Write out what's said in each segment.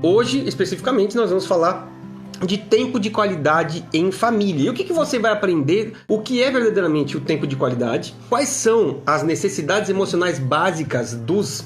hoje, especificamente, nós vamos falar de tempo de qualidade em família. E o que você vai aprender? O que é verdadeiramente o tempo de qualidade? Quais são as necessidades emocionais básicas dos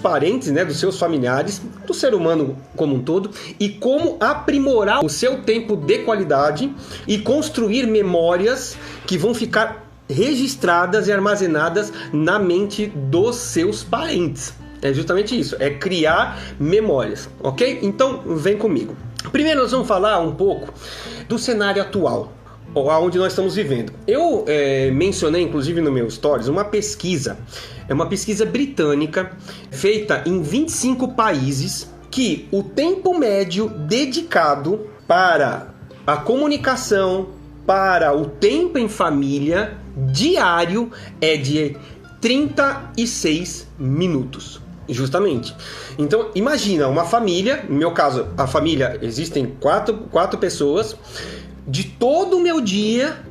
parentes, né, dos seus familiares, do ser humano como um todo, e como aprimorar o seu tempo de qualidade e construir memórias que vão ficar registradas e armazenadas na mente dos seus parentes. É justamente isso, é criar memórias, ok? Então, vem comigo. Primeiro nós vamos falar um pouco do cenário atual, onde nós estamos vivendo. Eu mencionei, inclusive no meu stories, uma pesquisa. É uma pesquisa britânica, feita em 25 países, que o tempo médio dedicado para a comunicação, para o tempo em família, diário, é de 36 minutos. Justamente. Então, imagina uma família, no meu caso, a família, existem quatro pessoas, de todo o meu dia,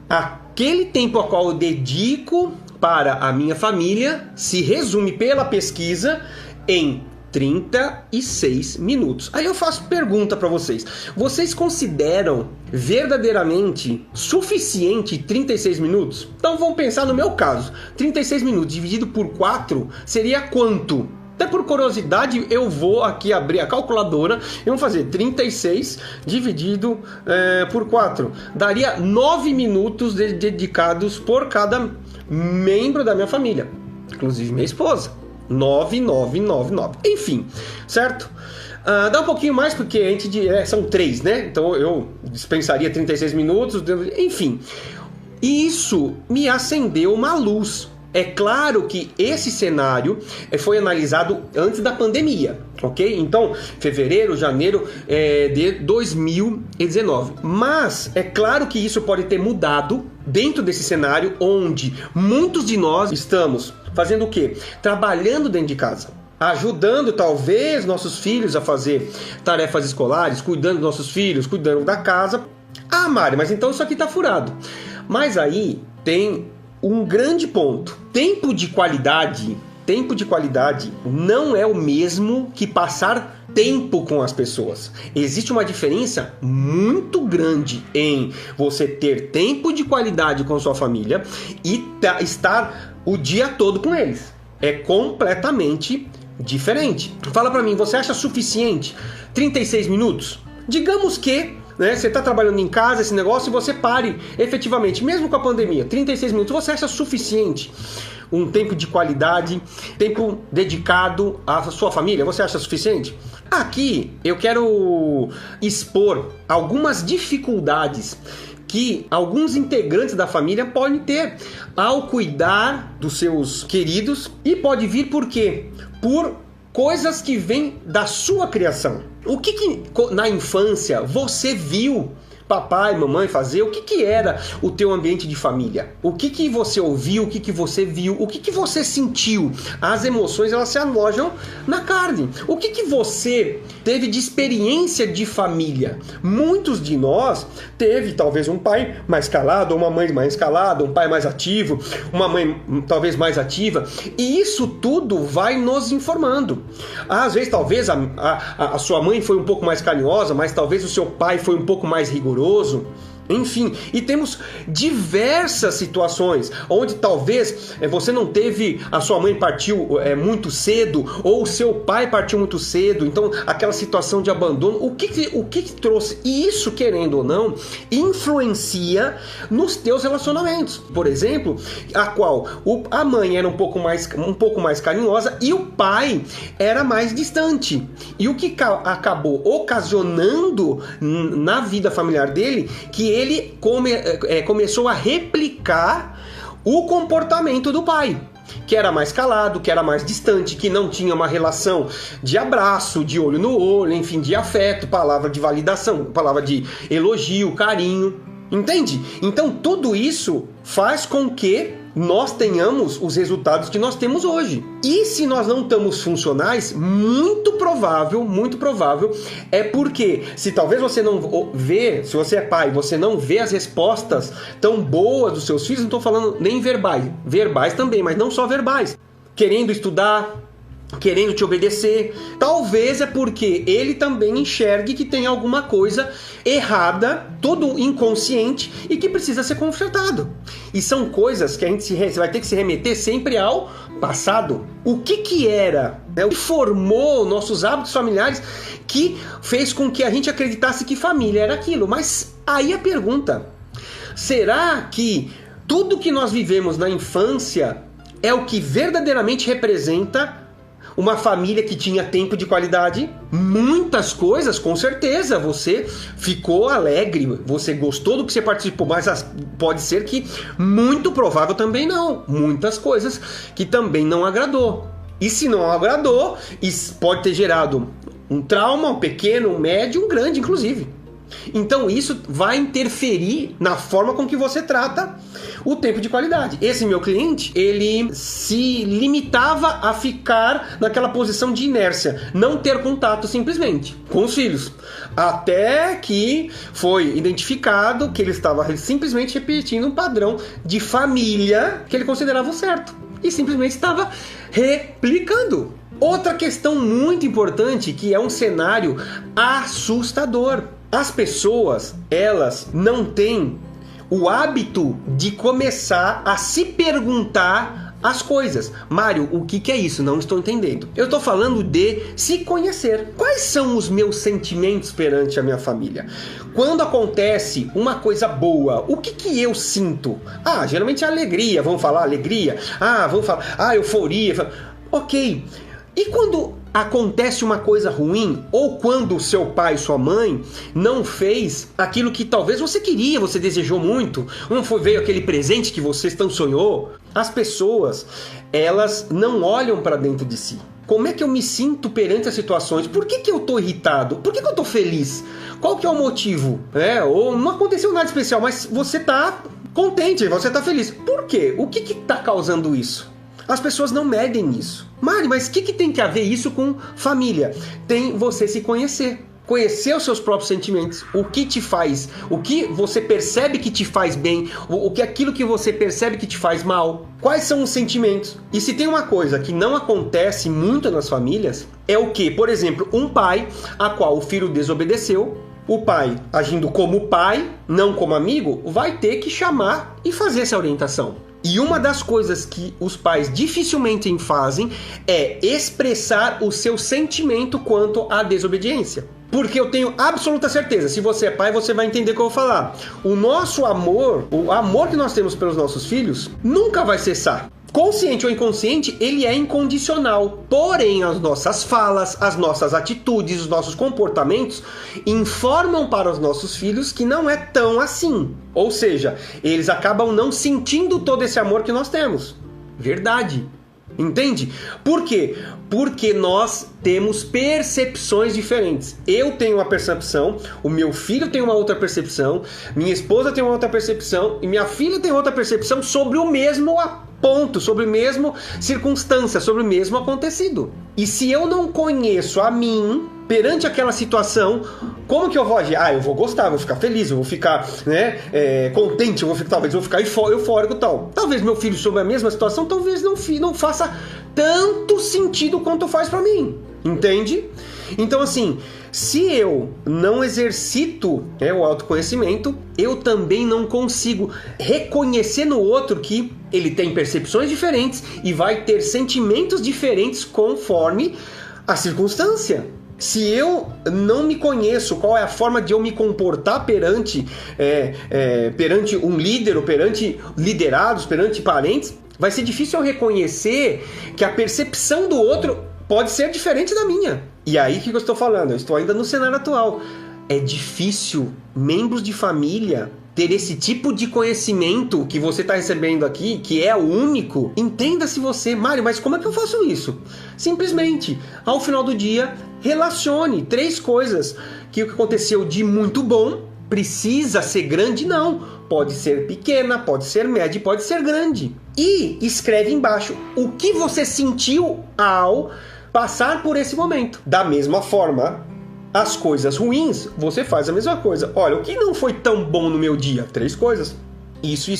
aquele tempo ao qual eu dedico para a minha família se resume pela pesquisa em 36 minutos. Aí eu faço pergunta para vocês. Vocês consideram verdadeiramente suficiente 36 minutos? Então vamos pensar no meu caso. 36 minutos dividido por 4 seria quanto? Até por curiosidade eu vou aqui abrir a calculadora e vamos fazer 36 dividido por 4. Daria 9 minutos dedicados por cada membro da minha família, inclusive minha esposa. 9. Enfim, certo? Dá um pouquinho mais porque a gente são 3, né? Então eu dispensaria 36 minutos. Enfim, isso me acendeu uma luz. É claro que esse cenário foi analisado antes da pandemia, ok? Então, fevereiro, janeiro de 2019. Mas é claro que isso pode ter mudado dentro desse cenário onde muitos de nós estamos fazendo o quê? Trabalhando dentro de casa, ajudando talvez nossos filhos a fazer tarefas escolares, cuidando dos nossos filhos, cuidando da casa. Ah, Mário, mas então isso aqui tá furado. Mas aí tem um grande ponto. Tempo de qualidade não é o mesmo que passar tempo com as pessoas. Existe uma diferença muito grande em você ter tempo de qualidade com sua família e estar o dia todo com eles. É completamente diferente. Fala pra mim, você acha suficiente 36 minutos? Digamos que você está trabalhando em casa, esse negócio, e você pare efetivamente, mesmo com a pandemia, 36 minutos, você acha suficiente um tempo de qualidade, tempo dedicado à sua família? Você acha suficiente? Aqui eu quero expor algumas dificuldades que alguns integrantes da família podem ter ao cuidar dos seus queridos, e pode vir por quê? Por coisas que vêm da sua criação. O que na infância você viu papai, mamãe fazer? O que era o teu ambiente de família? O que você ouviu? O que você viu? O que você sentiu? As emoções, elas se alojam na carne. O que você teve de experiência de família? Muitos de nós teve talvez um pai mais calado, ou uma mãe mais calada, um pai mais ativo, uma mãe talvez mais ativa, e isso tudo vai nos informando. Às vezes talvez a sua mãe foi um pouco mais carinhosa, mas talvez o seu pai foi um pouco mais rigoroso. Enfim, e temos diversas situações onde talvez você não teve, a sua mãe partiu muito cedo, ou o seu pai partiu muito cedo, então aquela situação de abandono. O que trouxe? E isso, querendo ou não, influencia nos teus relacionamentos. Por exemplo, a qual a mãe era um pouco mais carinhosa e o pai era mais distante. E o que acabou ocasionando na vida familiar dele, que ele começou a replicar o comportamento do pai, que era mais calado, que era mais distante, que não tinha uma relação de abraço, de olho no olho, enfim, de afeto, palavra de validação, palavra de elogio, carinho. Entende? Então tudo isso faz com que nós tenhamos os resultados que nós temos hoje. E se nós não estamos funcionais, muito provável é porque se talvez você não vê, se você é pai, você não vê as respostas tão boas dos seus filhos, não estou falando nem verbais também, mas não só verbais. Querendo estudar, querendo te obedecer. Talvez é porque ele também enxergue que tem alguma coisa errada, todo inconsciente, e que precisa ser consertado. E são coisas que a gente vai ter que se remeter sempre ao passado. O que era, né? O que formou nossos hábitos familiares que fez com que a gente acreditasse que família era aquilo. Mas aí a pergunta: será que tudo que nós vivemos na infância é o que verdadeiramente representa uma família que tinha tempo de qualidade? Muitas coisas, com certeza, você ficou alegre, você gostou do que você participou, mas pode ser que, muito provável também não. Muitas coisas que também não agradou. E se não agradou, isso pode ter gerado um trauma, um pequeno, um médio, um grande, inclusive. Então isso vai interferir na forma com que você trata o tempo de qualidade. Esse meu cliente, ele se limitava a ficar naquela posição de inércia, não ter contato simplesmente com os filhos, até que foi identificado que ele estava simplesmente repetindo um padrão de família que ele considerava o certo e simplesmente estava replicando. Outra questão muito importante, que é um cenário assustador. As pessoas, elas não têm o hábito de começar a se perguntar as coisas. Mário, o que é isso? Não estou entendendo. Eu estou falando de se conhecer. Quais são os meus sentimentos perante a minha família? Quando acontece uma coisa boa, o que eu sinto? Geralmente é alegria. Vamos falar alegria? Vamos falar euforia. Ok. E quando acontece uma coisa ruim, ou quando seu pai e sua mãe não fez aquilo que talvez você queria, você desejou muito, não veio aquele presente que você tanto sonhou, as pessoas, elas não olham para dentro de si. Como é que eu me sinto perante as situações? Por que eu tô irritado? Por que eu tô feliz? Qual que é o motivo? Ou não aconteceu nada especial, mas você tá contente, você tá feliz. Por quê? O que tá causando isso? As pessoas não medem isso. Mário, mas o que tem que haver isso com família? Tem você se conhecer. Conhecer os seus próprios sentimentos. O que te faz, o que você percebe que te faz bem, aquilo que você percebe que te faz mal. Quais são os sentimentos? E se tem uma coisa que não acontece muito nas famílias, é o que? Por exemplo, um pai a qual o filho desobedeceu, o pai, agindo como pai, não como amigo, vai ter que chamar e fazer essa orientação. E uma das coisas que os pais dificilmente fazem é expressar o seu sentimento quanto à desobediência. Porque eu tenho absoluta certeza, se você é pai, você vai entender o que eu vou falar. O nosso amor, o amor que nós temos pelos nossos filhos, nunca vai cessar. Consciente ou inconsciente, ele é incondicional. Porém, as nossas falas, as nossas atitudes, os nossos comportamentos informam para os nossos filhos que não é tão assim. Ou seja, eles acabam não sentindo todo esse amor que nós temos. Verdade. Entende? Por quê? Porque nós temos percepções diferentes. Eu tenho uma percepção, o meu filho tem uma outra percepção, minha esposa tem uma outra percepção e minha filha tem outra percepção sobre o mesmo ponto, sobre a mesma circunstância, sobre o mesmo acontecido. E se eu não conheço a mim perante aquela situação, como que eu vou agir? Eu vou gostar, eu vou ficar feliz, eu vou ficar contente, talvez eu vou ficar eufórico e tal. Talvez meu filho sobre a mesma situação, talvez não faça tanto sentido quanto faz pra mim. Entende? Então assim, se eu não exercito o autoconhecimento, eu também não consigo reconhecer no outro que ele tem percepções diferentes e vai ter sentimentos diferentes conforme a circunstância. Se eu não me conheço, qual é a forma de eu me comportar perante um líder, ou perante liderados, perante parentes, vai ser difícil eu reconhecer que a percepção do outro pode ser diferente da minha. E aí, o que eu estou falando? Eu estou ainda no cenário atual. É difícil membros de família ter esse tipo de conhecimento que você está recebendo aqui, que é o único. Entenda-se você, Mário, mas como é que eu faço isso? Simplesmente, ao final do dia, relacione 3 coisas. Que o que aconteceu de muito bom precisa ser grande? Não. Pode ser pequena, pode ser média, pode ser grande. E escreve embaixo o que você sentiu ao passar por esse momento. Da mesma forma, as coisas ruins, você faz a mesma coisa. Olha, o que não foi tão bom no meu dia? 3 coisas. Isso.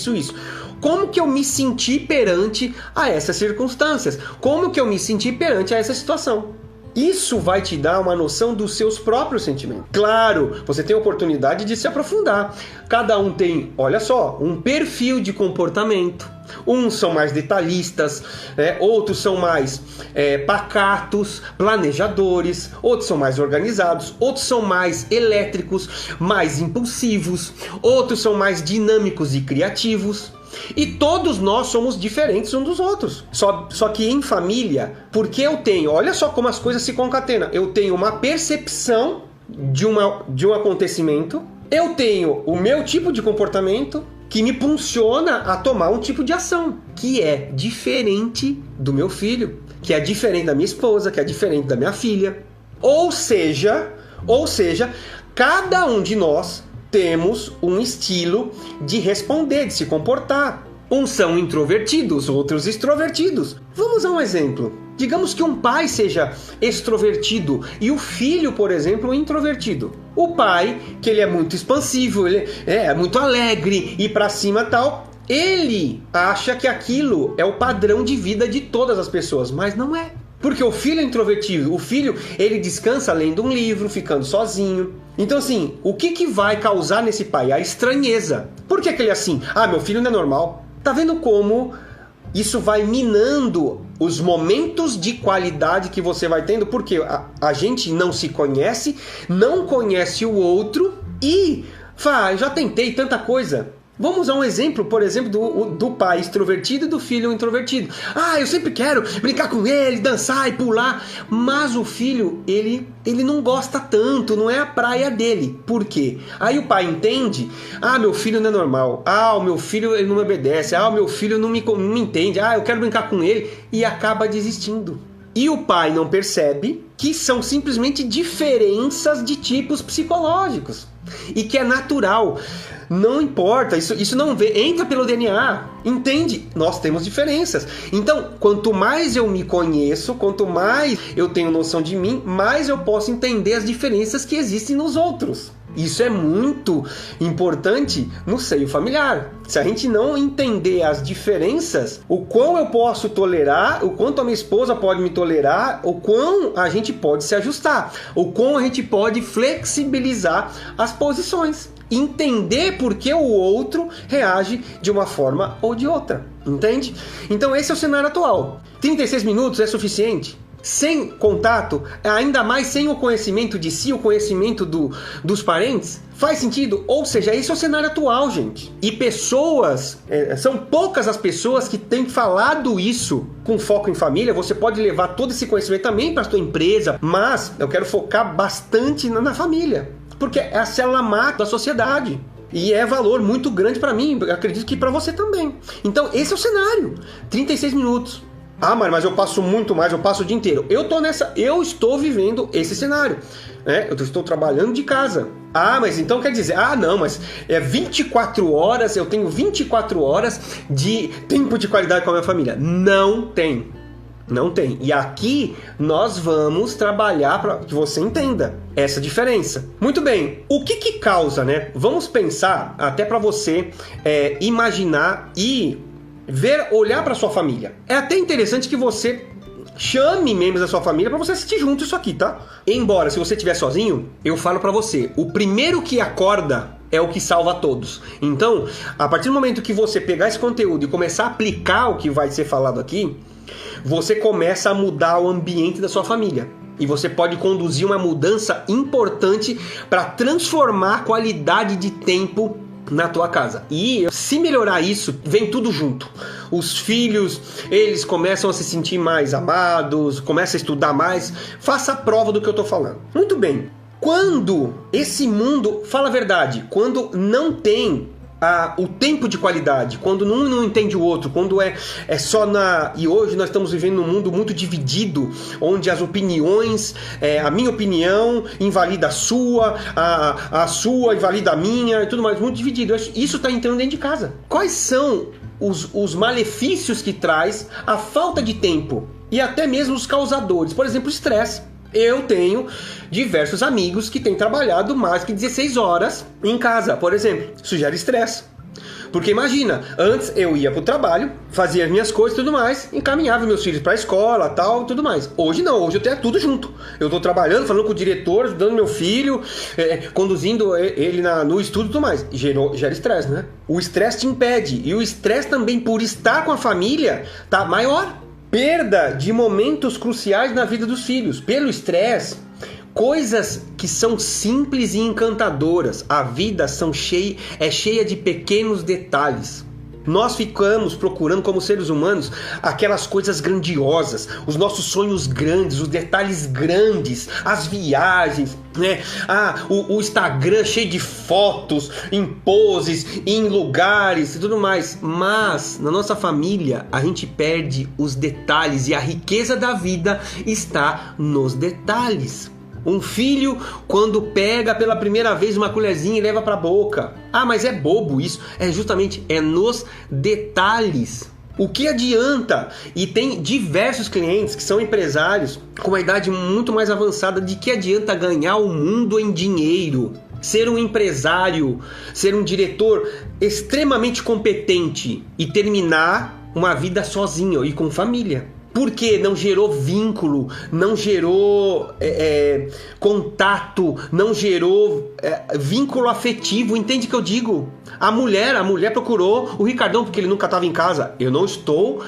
como que eu me senti perante a essas circunstâncias, como que eu me senti perante a essa situação. Isso vai te dar uma noção dos seus próprios sentimentos. Claro, você tem a oportunidade de se aprofundar. Cada um tem, olha só, um perfil de comportamento. Uns são mais detalhistas, outros são mais pacatos, planejadores, outros são mais organizados, outros são mais elétricos, mais impulsivos, outros são mais dinâmicos e criativos. E todos nós somos diferentes uns dos outros. Só que em família, porque eu tenho, olha só como as coisas se concatenam. Eu tenho uma percepção de um acontecimento, eu tenho o meu tipo de comportamento que me impulsiona a tomar um tipo de ação, que é diferente do meu filho, que é diferente da minha esposa, que é diferente da minha filha. Ou seja, cada um de nós temos um estilo de responder, de se comportar. Uns são introvertidos, outros extrovertidos. Vamos a um exemplo. Digamos que um pai seja extrovertido e o filho, por exemplo, introvertido. O pai, que ele é muito expansivo, ele é muito alegre e pra cima tal, ele acha que aquilo é o padrão de vida de todas as pessoas, mas não é. Porque o filho é introvertido, o filho, ele descansa lendo um livro, ficando sozinho. Então assim, o que vai causar nesse pai? A estranheza. Por que ele é assim? Meu filho não é normal. Tá vendo como isso vai minando os momentos de qualidade que você vai tendo? Porque a gente não se conhece, não conhece o outro e fala, já tentei tanta coisa. Vamos a um exemplo, por exemplo, do pai extrovertido e do filho introvertido. Eu sempre quero brincar com ele, dançar e pular. Mas o filho, ele não gosta tanto, não é a praia dele. Por quê? Aí o pai entende, meu filho não é normal. O meu filho ele não me obedece. O meu filho não me entende. Eu quero brincar com ele. E acaba desistindo. E o pai não percebe que são simplesmente diferenças de tipos psicológicos. E que é natural. Não importa, isso não entra pelo DNA, entende? Nós temos diferenças. Então, quanto mais eu me conheço, quanto mais eu tenho noção de mim, mais eu posso entender as diferenças que existem nos outros. Isso é muito importante no seio familiar. Se a gente não entender as diferenças, o quão eu posso tolerar, o quanto a minha esposa pode me tolerar, o quão a gente pode se ajustar, o quão a gente pode flexibilizar as posições. Entender por que o outro reage de uma forma ou de outra, entende? Então esse é o cenário atual. 36 minutos é suficiente? Sem contato, ainda mais sem o conhecimento de si, o conhecimento dos parentes? Faz sentido? Ou seja, esse é o cenário atual, gente. E são poucas as pessoas que têm falado isso com foco em família. Você pode levar todo esse conhecimento também para a sua empresa, mas eu quero focar bastante na família. Porque é a célula macro da sociedade. E é valor muito grande para mim, acredito que para você também. Então esse é o cenário, 36 minutos. Mas eu passo muito mais, eu passo o dia inteiro. Eu estou vivendo esse cenário. Eu estou trabalhando de casa. Mas então quer dizer, mas é 24 horas, eu tenho 24 horas de tempo de qualidade com a minha família. Não tem. Não tem. E aqui nós vamos trabalhar para que você entenda essa diferença. Muito bem. O que causa, né? Vamos pensar até para você imaginar e olhar para sua família. É até interessante que você chame membros da sua família para você assistir junto isso aqui, tá? Embora, se você estiver sozinho, eu falo para você, o primeiro que acorda é o que salva todos. Então, a partir do momento que você pegar esse conteúdo e começar a aplicar o que vai ser falado aqui, você começa a mudar o ambiente da sua família. E você pode conduzir uma mudança importante para transformar a qualidade de tempo na tua casa. E se melhorar isso, vem tudo junto. Os filhos, eles começam a se sentir mais amados, começam a estudar mais. Faça a prova do que eu estou falando. Muito bem. Quando esse mundo, fala a verdade, quando não tem o tempo de qualidade, quando um não entende o outro, quando é só e hoje nós estamos vivendo num mundo muito dividido, onde as opiniões, a minha opinião invalida a sua invalida a minha e tudo mais, muito dividido. Isso está entrando dentro de casa. Quais são os malefícios que traz a falta de tempo e até mesmo os causadores? Por exemplo, o estresse. Eu tenho diversos amigos que têm trabalhado mais que 16 horas em casa, por exemplo. Isso gera estresse. Porque imagina, antes eu ia pro trabalho, fazia as minhas coisas e tudo mais, encaminhava meus filhos pra escola, tal, tudo mais. Hoje não, hoje eu tenho tudo junto. Eu tô trabalhando, falando com o diretor, ajudando meu filho, conduzindo ele no estudo e tudo mais. Gera estresse, né? O estresse te impede. E o estresse também, por estar com a família, tá maior. Perda de momentos cruciais na vida dos filhos. Pelo estresse, coisas que são simples e encantadoras. A vida é cheia de pequenos detalhes. Nós ficamos procurando, como seres humanos, aquelas coisas grandiosas, os nossos sonhos grandes, os detalhes grandes, as viagens, né? O Instagram cheio de fotos, em poses, em lugares e tudo mais. Mas, na nossa família, a gente perde os detalhes e a riqueza da vida está nos detalhes. Um filho, quando pega pela primeira vez uma colherzinha e leva para a boca. Mas é bobo isso. Justamente nos detalhes. O que adianta? E tem diversos clientes que são empresários com uma idade muito mais avançada. De que adianta ganhar o mundo em dinheiro? Ser um empresário, ser um diretor extremamente competente e terminar uma vida sozinho e com família. Porque não gerou vínculo, não gerou contato, não gerou vínculo afetivo. Entende o que eu digo? A mulher procurou o Ricardão porque ele nunca estava em casa. Eu não estou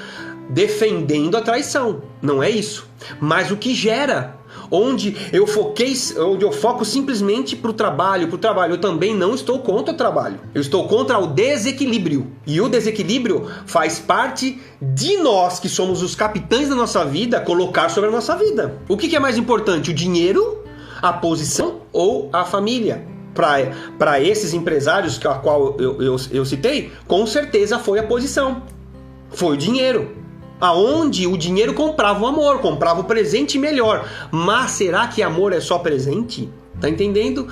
defendendo a traição, não é isso. Mas o que gera? Onde eu foco simplesmente para o trabalho. Eu também não estou contra o trabalho. Eu estou contra o desequilíbrio. E o desequilíbrio faz parte de nós, que somos os capitães da nossa vida, colocar sobre a nossa vida. O que é mais importante? O dinheiro, a posição ou a família? Para esses empresários a qual eu citei, com certeza foi a posição. Foi o dinheiro. Aonde o dinheiro comprava o amor, comprava o presente melhor. Mas será que amor é só presente? Tá entendendo?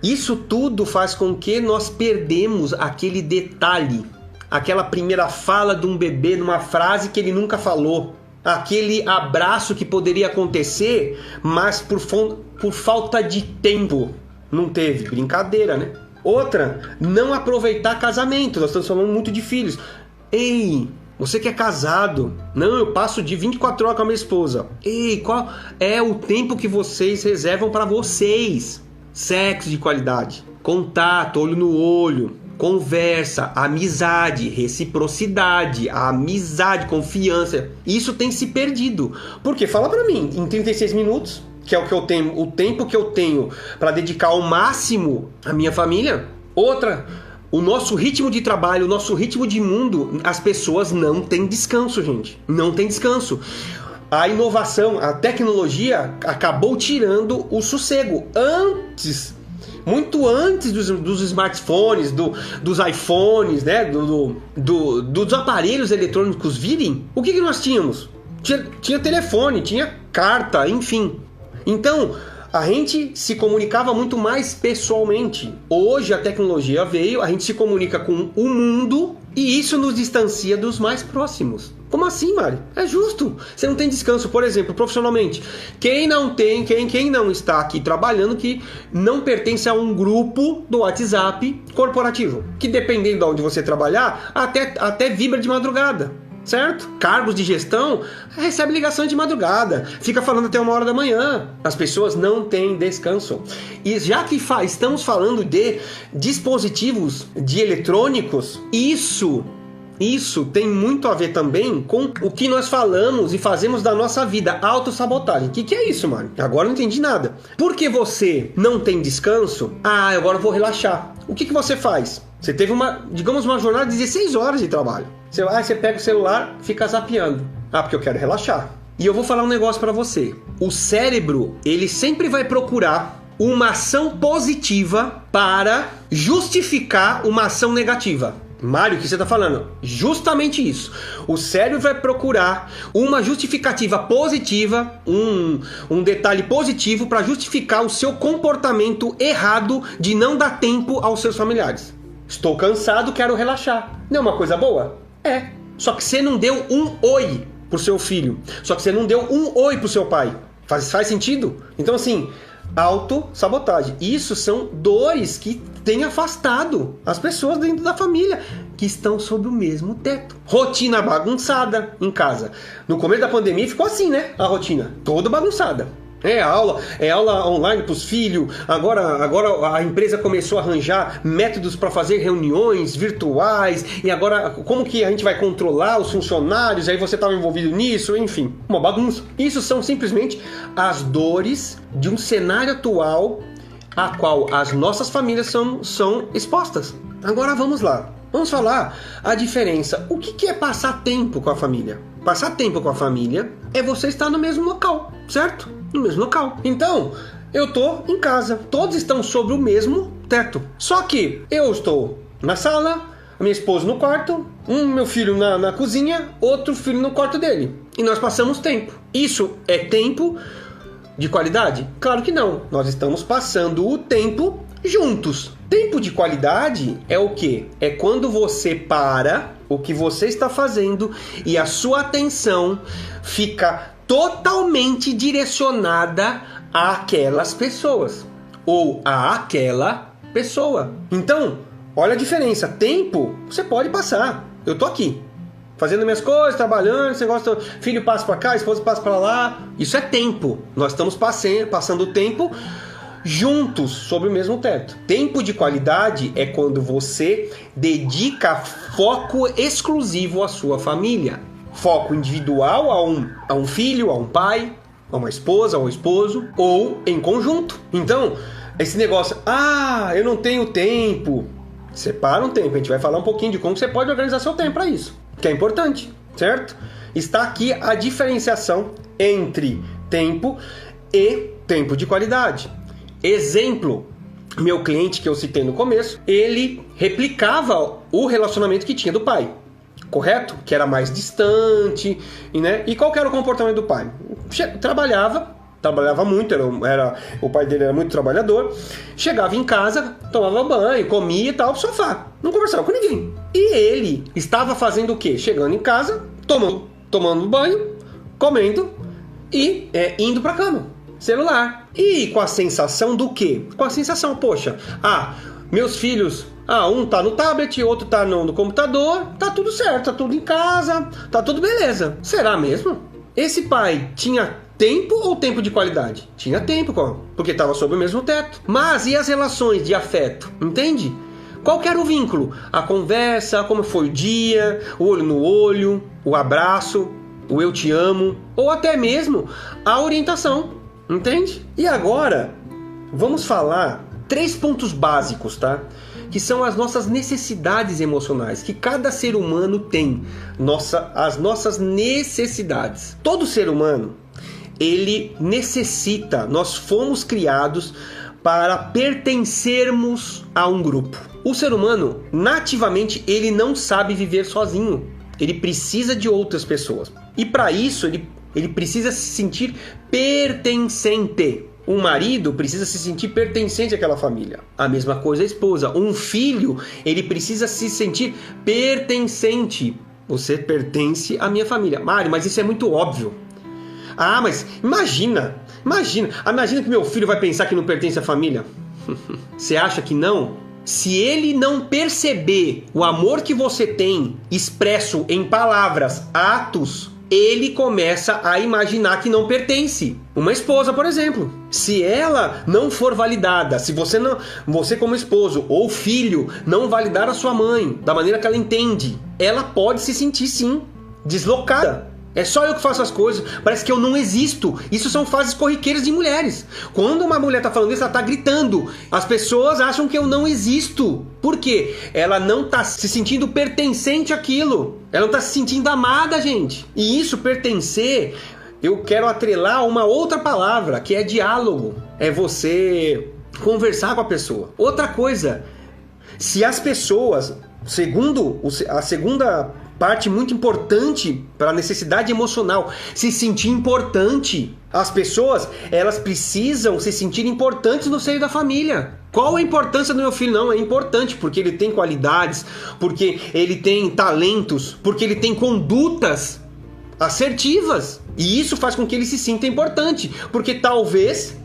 Isso tudo faz com que nós perdemos aquele detalhe, aquela primeira fala de um bebê numa frase que ele nunca falou, aquele abraço que poderia acontecer, mas por falta de tempo não teve. Brincadeira, né? Outra, não aproveitar casamento. Nós estamos falando muito de filhos. Ei, você que é casado, não, eu passo de 24 horas com a minha esposa. Ei, qual é o tempo que vocês reservam para vocês? Sexo de qualidade, contato, olho no olho, conversa, amizade, reciprocidade, confiança. Isso tem se perdido. Porque fala para mim, em 36 minutos, que é o que eu tenho, o tempo que eu tenho para dedicar ao máximo à minha família. Outra, o nosso ritmo de trabalho, o nosso ritmo de mundo, as pessoas não têm descanso, gente. Não tem descanso. A inovação, a tecnologia acabou tirando o sossego. Muito antes dos smartphones, dos iPhones, né? Dos aparelhos eletrônicos virem, o que nós tínhamos? Tinha telefone, tinha carta, enfim. Então, a gente se comunicava muito mais pessoalmente. Hoje a tecnologia veio, a gente se comunica com o mundo e isso nos distancia dos mais próximos. Como assim, Mari? É justo. Você não tem descanso, por exemplo, profissionalmente. Quem não está aqui trabalhando, que não pertence a um grupo do WhatsApp corporativo, que dependendo de onde você trabalhar, até vibra de madrugada. Certo? Cargos de gestão recebe ligação de madrugada, fica falando até 1h da manhã. As pessoas não têm descanso. E já que estamos falando de dispositivos de eletrônicos, isso tem muito a ver também com o que nós falamos e fazemos da nossa vida, autossabotagem. O que é isso, mano? Agora não entendi nada. Porque você não tem descanso? Agora eu vou relaxar. O que você faz? Você teve uma jornada de 16 horas de trabalho. Você pega o celular, fica zapeando. Porque eu quero relaxar. E eu vou falar um negócio pra você. O cérebro, ele sempre vai procurar uma ação positiva para justificar uma ação negativa. Mário, o que você está falando? Justamente isso. O cérebro vai procurar uma justificativa positiva, um detalhe positivo para justificar o seu comportamento errado de não dar tempo aos seus familiares. Estou cansado, quero relaxar. Não é uma coisa boa? É. Só que você não deu um oi pro seu filho. Só que você não deu um oi pro seu pai. Faz sentido? Então, assim, autossabotagem. Isso são dores que têm afastado as pessoas dentro da família. que estão sob o mesmo teto. Rotina bagunçada em casa. No começo da pandemia ficou assim, né? A rotina toda bagunçada. É aula online para os filhos. Agora a empresa começou a arranjar métodos para fazer reuniões virtuais. E agora como que a gente vai controlar os funcionários? Aí você estava envolvido nisso, enfim, uma bagunça. Isso são simplesmente as dores de um cenário atual a qual as nossas famílias são expostas. Agora vamos lá. Vamos falar a diferença. O que é passar tempo com a família? Passar tempo com a família é você estar no mesmo local, certo? No mesmo local. Então, eu tô em casa. Todos estão sobre o mesmo teto. Só que eu estou na sala, a minha esposa no quarto, meu filho na cozinha, outro filho no quarto dele. E nós passamos tempo. Isso é tempo de qualidade? Claro que não. Nós estamos passando o tempo juntos. Tempo de qualidade é o quê? É quando você para o que você está fazendo e a sua atenção fica totalmente direcionada àquelas pessoas ou àquela pessoa. Então, olha a diferença. Tempo, você pode passar. Eu tô aqui, fazendo minhas coisas, trabalhando, esse negócio, filho passa para cá, esposa passa para lá. Isso é tempo. Nós estamos passando o tempo juntos sobre o mesmo teto. Tempo de qualidade é quando você dedica foco exclusivo à sua família. Foco individual a um filho, a um pai, a uma esposa, a um esposo, ou em conjunto. Então, esse negócio, eu não tenho tempo. Separa um tempo, a gente vai falar um pouquinho de como você pode organizar seu tempo para isso, que é importante, certo? Está aqui a diferenciação entre tempo e tempo de qualidade. Exemplo, meu cliente que eu citei no começo, ele replicava o relacionamento que tinha do pai. Correto? Que era mais distante, né? E qual que era o comportamento do pai? Trabalhava muito, o pai dele era muito trabalhador. Chegava em casa, tomava banho, comia e tal, sofá. Não conversava com ninguém. E ele estava fazendo o quê? Chegando em casa, tomando banho, comendo e indo pra cama. Celular. E com a sensação do quê? Com a sensação, poxa, meus filhos... um tá no tablet, outro tá no computador, tá tudo certo, tá tudo em casa, tá tudo beleza. Será mesmo? Esse pai tinha tempo ou tempo de qualidade? Tinha tempo, porque tava sob o mesmo teto. Mas e as relações de afeto? Entende? Qual que era o vínculo? A conversa, como foi o dia, o olho no olho, o abraço, o eu te amo, ou até mesmo a orientação. Entende? E agora, vamos falar 3 pontos básicos, tá? Que são as nossas necessidades emocionais, que cada ser humano tem, as nossas necessidades. Todo ser humano, ele necessita, nós fomos criados para pertencermos a um grupo. O ser humano, nativamente, ele não sabe viver sozinho, ele precisa de outras pessoas. E para isso, ele precisa se sentir pertencente. Um marido precisa se sentir pertencente àquela família. A mesma coisa a esposa. Um filho, ele precisa se sentir pertencente. Você pertence à minha família. Mário, mas isso é muito óbvio. Mas imagina que meu filho vai pensar que não pertence à família. Você acha que não? Se ele não perceber o amor que você tem expresso em palavras, atos, ele começa a imaginar que não pertence. Uma esposa, por exemplo, se ela não for validada, se você como esposo ou filho não validar a sua mãe da maneira que ela entende, ela pode se sentir sim deslocada. É só eu que faço as coisas, parece que eu não existo. Isso são fases corriqueiras de mulheres. Quando uma mulher tá falando isso, ela tá gritando. As pessoas acham que eu não existo. Por quê? Ela não tá se sentindo pertencente àquilo. Ela não tá se sentindo amada, gente. E isso, pertencer, eu quero atrelar a uma outra palavra, que é diálogo. É você conversar com a pessoa. Outra coisa, se as pessoas, segundo a segunda parte muito importante para a necessidade emocional, se sentir importante. As pessoas, elas precisam se sentir importantes no seio da família. Qual a importância do meu filho? Não, é importante porque ele tem qualidades, porque ele tem talentos, porque ele tem condutas assertivas. E isso faz com que ele se sinta importante, porque talvez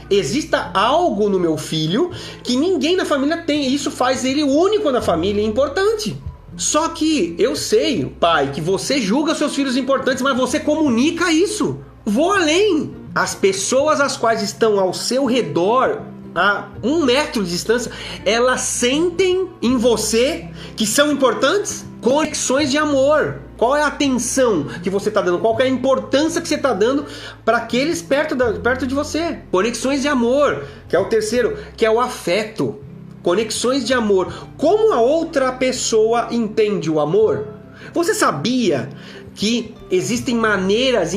exista algo no meu filho que ninguém na família tem, e isso faz ele único na família e importante. Só que eu sei, pai, que você julga seus filhos importantes, mas você comunica isso. Vou além. As pessoas as quais estão ao seu redor, a 1 metro de distância, elas sentem em você que são importantes. Conexões de amor. Qual é a atenção que você está dando? Qual é a importância que você está dando para aqueles perto de você? Conexões de amor, que é o terceiro, que é o afeto. Conexões de amor. Como a outra pessoa entende o amor? Você sabia que existem maneiras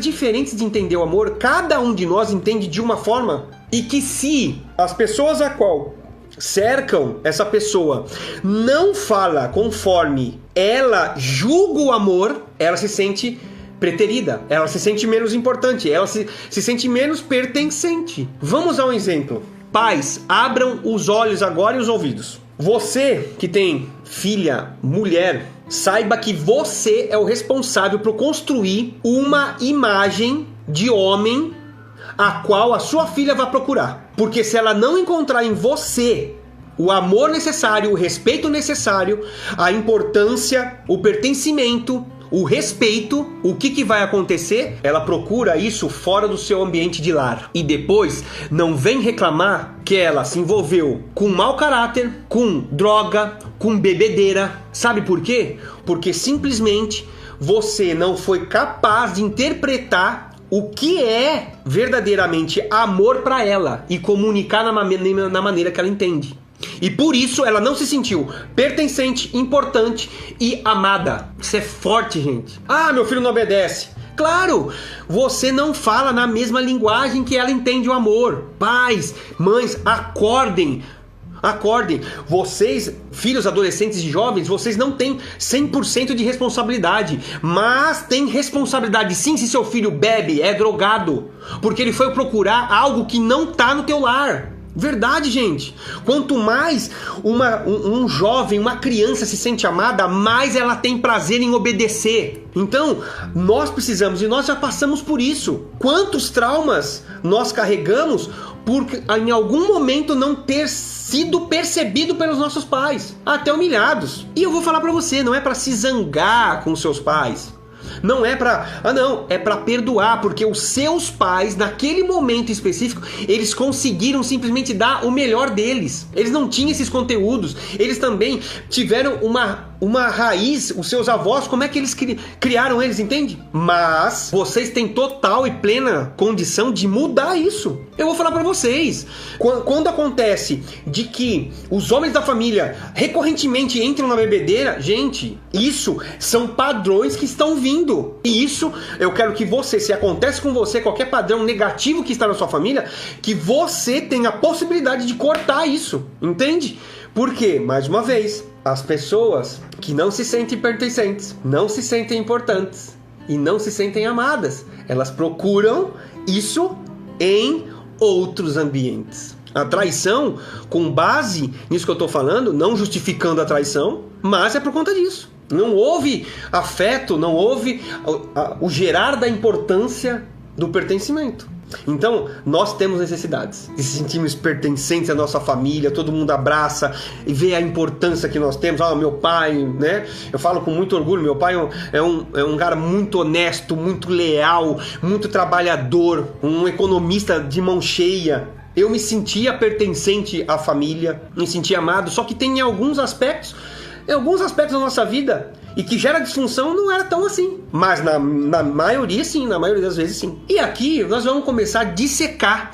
diferentes de entender o amor? Cada um de nós entende de uma forma. E que se as pessoas a qual cercam essa pessoa não fala conforme ela julga o amor, ela se sente preterida, ela se sente menos importante, ela se sente menos pertencente. Vamos a um exemplo. Pais, abram os olhos agora e os ouvidos. Você que tem filha, mulher, saiba que você é o responsável por construir uma imagem de homem a qual a sua filha vai procurar. Porque se ela não encontrar em você o amor necessário, o respeito necessário, a importância, o pertencimento, o respeito, o que vai acontecer? Ela procura isso fora do seu ambiente de lar. E depois não vem reclamar que ela se envolveu com mau caráter, com droga, com bebedeira. Sabe por quê? Porque simplesmente você não foi capaz de interpretar o que é verdadeiramente amor para ela e comunicar na maneira que ela entende. E por isso ela não se sentiu pertencente, importante e amada. Isso é forte, gente. Ah, meu filho não obedece. Claro, você não fala na mesma linguagem que ela entende o amor. Pais, mães, acordem. Acordem. Vocês, filhos, adolescentes e jovens, vocês não têm 100% de responsabilidade, mas tem responsabilidade sim se seu filho bebe, é drogado, porque ele foi procurar algo que não está no teu lar. Verdade, gente. Quanto mais um jovem, uma criança se sente amada, mais ela tem prazer em obedecer. Então, nós precisamos, e nós já passamos por isso. Quantos traumas nós carregamos por em algum momento não ter sido percebido pelos nossos pais, até humilhados. E eu vou falar pra você, não é pra se zangar com seus pais. Não é pra... é pra perdoar, porque os seus pais, naquele momento específico, eles conseguiram simplesmente dar o melhor deles. Eles não tinham esses conteúdos. Eles também tiveram uma raiz, os seus avós, como é que eles criaram eles, entende? Mas vocês têm total e plena condição de mudar isso. Eu vou falar pra vocês. Quando acontece de que os homens da família recorrentemente entram na bebedeira, gente, isso são padrões que estão vindo. E isso, eu quero que você, se acontece com você qualquer padrão negativo que está na sua família, que você tenha a possibilidade de cortar isso, entende? Porque, mais uma vez, as pessoas que não se sentem pertencentes, não se sentem importantes e não se sentem amadas, elas procuram isso em outros ambientes. A traição, com base nisso que eu estou falando, não justificando a traição, mas é por conta disso. Não houve afeto, não houve o gerar da importância do pertencimento. Então, nós temos necessidades de se sentirmos pertencentes à nossa família, todo mundo abraça e vê a importância que nós temos. Meu pai, né? Eu falo com muito orgulho, meu pai é um cara muito honesto, muito leal, muito trabalhador, um economista de mão cheia. Eu me sentia pertencente à família, me sentia amado, só que tem alguns aspectos da nossa vida e que gera disfunção não era tão assim. Mas na maioria sim, na maioria das vezes sim. E aqui nós vamos começar a dissecar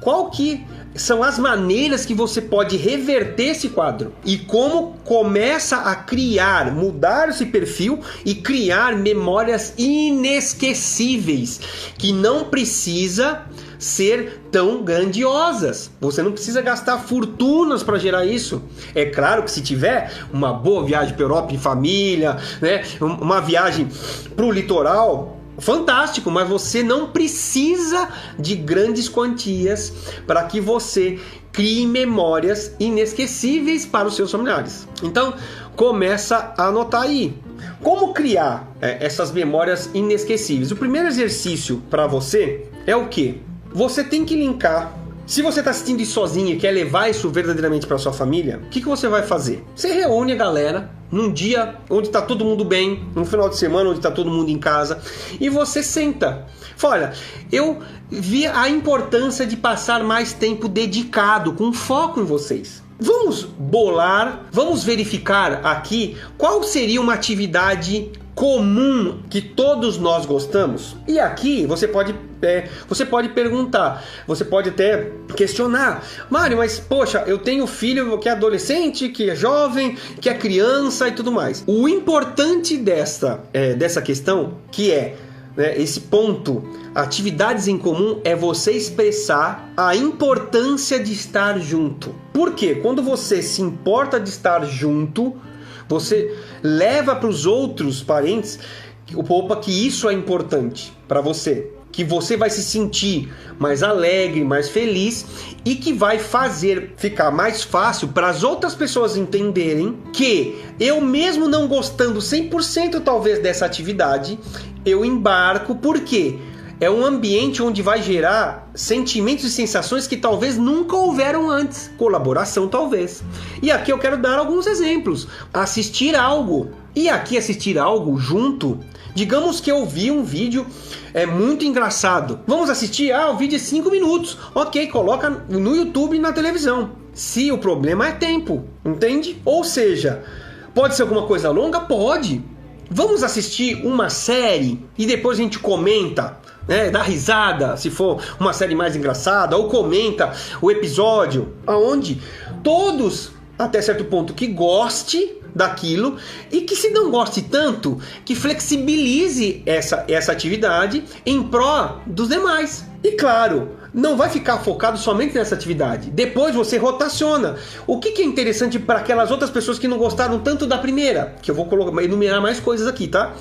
qual que são as maneiras que você pode reverter esse quadro e como começa a mudar esse perfil e criar memórias inesquecíveis que não precisa ser tão grandiosas. Você não precisa gastar fortunas para gerar isso. É claro que se tiver uma boa viagem para a Europa em família, né, uma viagem para o litoral, fantástico, mas você não precisa de grandes quantias para que você crie memórias inesquecíveis para os seus familiares. Então, começa a anotar aí. Como criar essas memórias inesquecíveis? O primeiro exercício para você é o quê? Você tem que linkar Se você está assistindo isso sozinho e quer levar isso verdadeiramente para sua família, o que você vai fazer? Você reúne a galera num dia onde está todo mundo bem, num final de semana onde está todo mundo em casa, e você senta. Fala, olha, eu vi a importância de passar mais tempo dedicado, com foco em vocês. Vamos bolar, vamos verificar aqui qual seria uma atividade comum que todos nós gostamos. E aqui você pode perguntar, você pode até questionar: Mário, mas poxa, eu tenho filho que é adolescente, que é jovem, que é criança e tudo mais. O importante dessa questão, que é esse ponto, atividades em comum, é você expressar a importância de estar junto. Por quê? Quando você se importa de estar junto, você leva para os outros parentes que isso é importante para você, que você vai se sentir mais alegre, mais feliz, e que vai fazer ficar mais fácil para as outras pessoas entenderem que eu, mesmo não gostando 100% talvez dessa atividade, eu embarco. Por quê? É um ambiente onde vai gerar sentimentos e sensações que talvez nunca houveram antes. Colaboração, talvez. E aqui eu quero dar alguns exemplos. Assistir algo. E aqui assistir algo junto. Digamos que eu vi um vídeo muito engraçado. Vamos assistir? O vídeo é 5 minutos. Ok, coloca no YouTube e na televisão. Se o problema é tempo, entende? Ou seja, pode ser alguma coisa longa? Pode. Vamos assistir uma série e depois a gente comenta, dá risada, se for uma série mais engraçada, ou comenta o episódio, aonde todos, até certo ponto, que goste daquilo, e que, se não goste tanto, que flexibilize essa atividade em pró dos demais. E claro, não vai ficar focado somente nessa atividade. Depois você rotaciona. O que é interessante para aquelas outras pessoas que não gostaram tanto da primeira? Que eu vou enumerar mais coisas aqui, tá?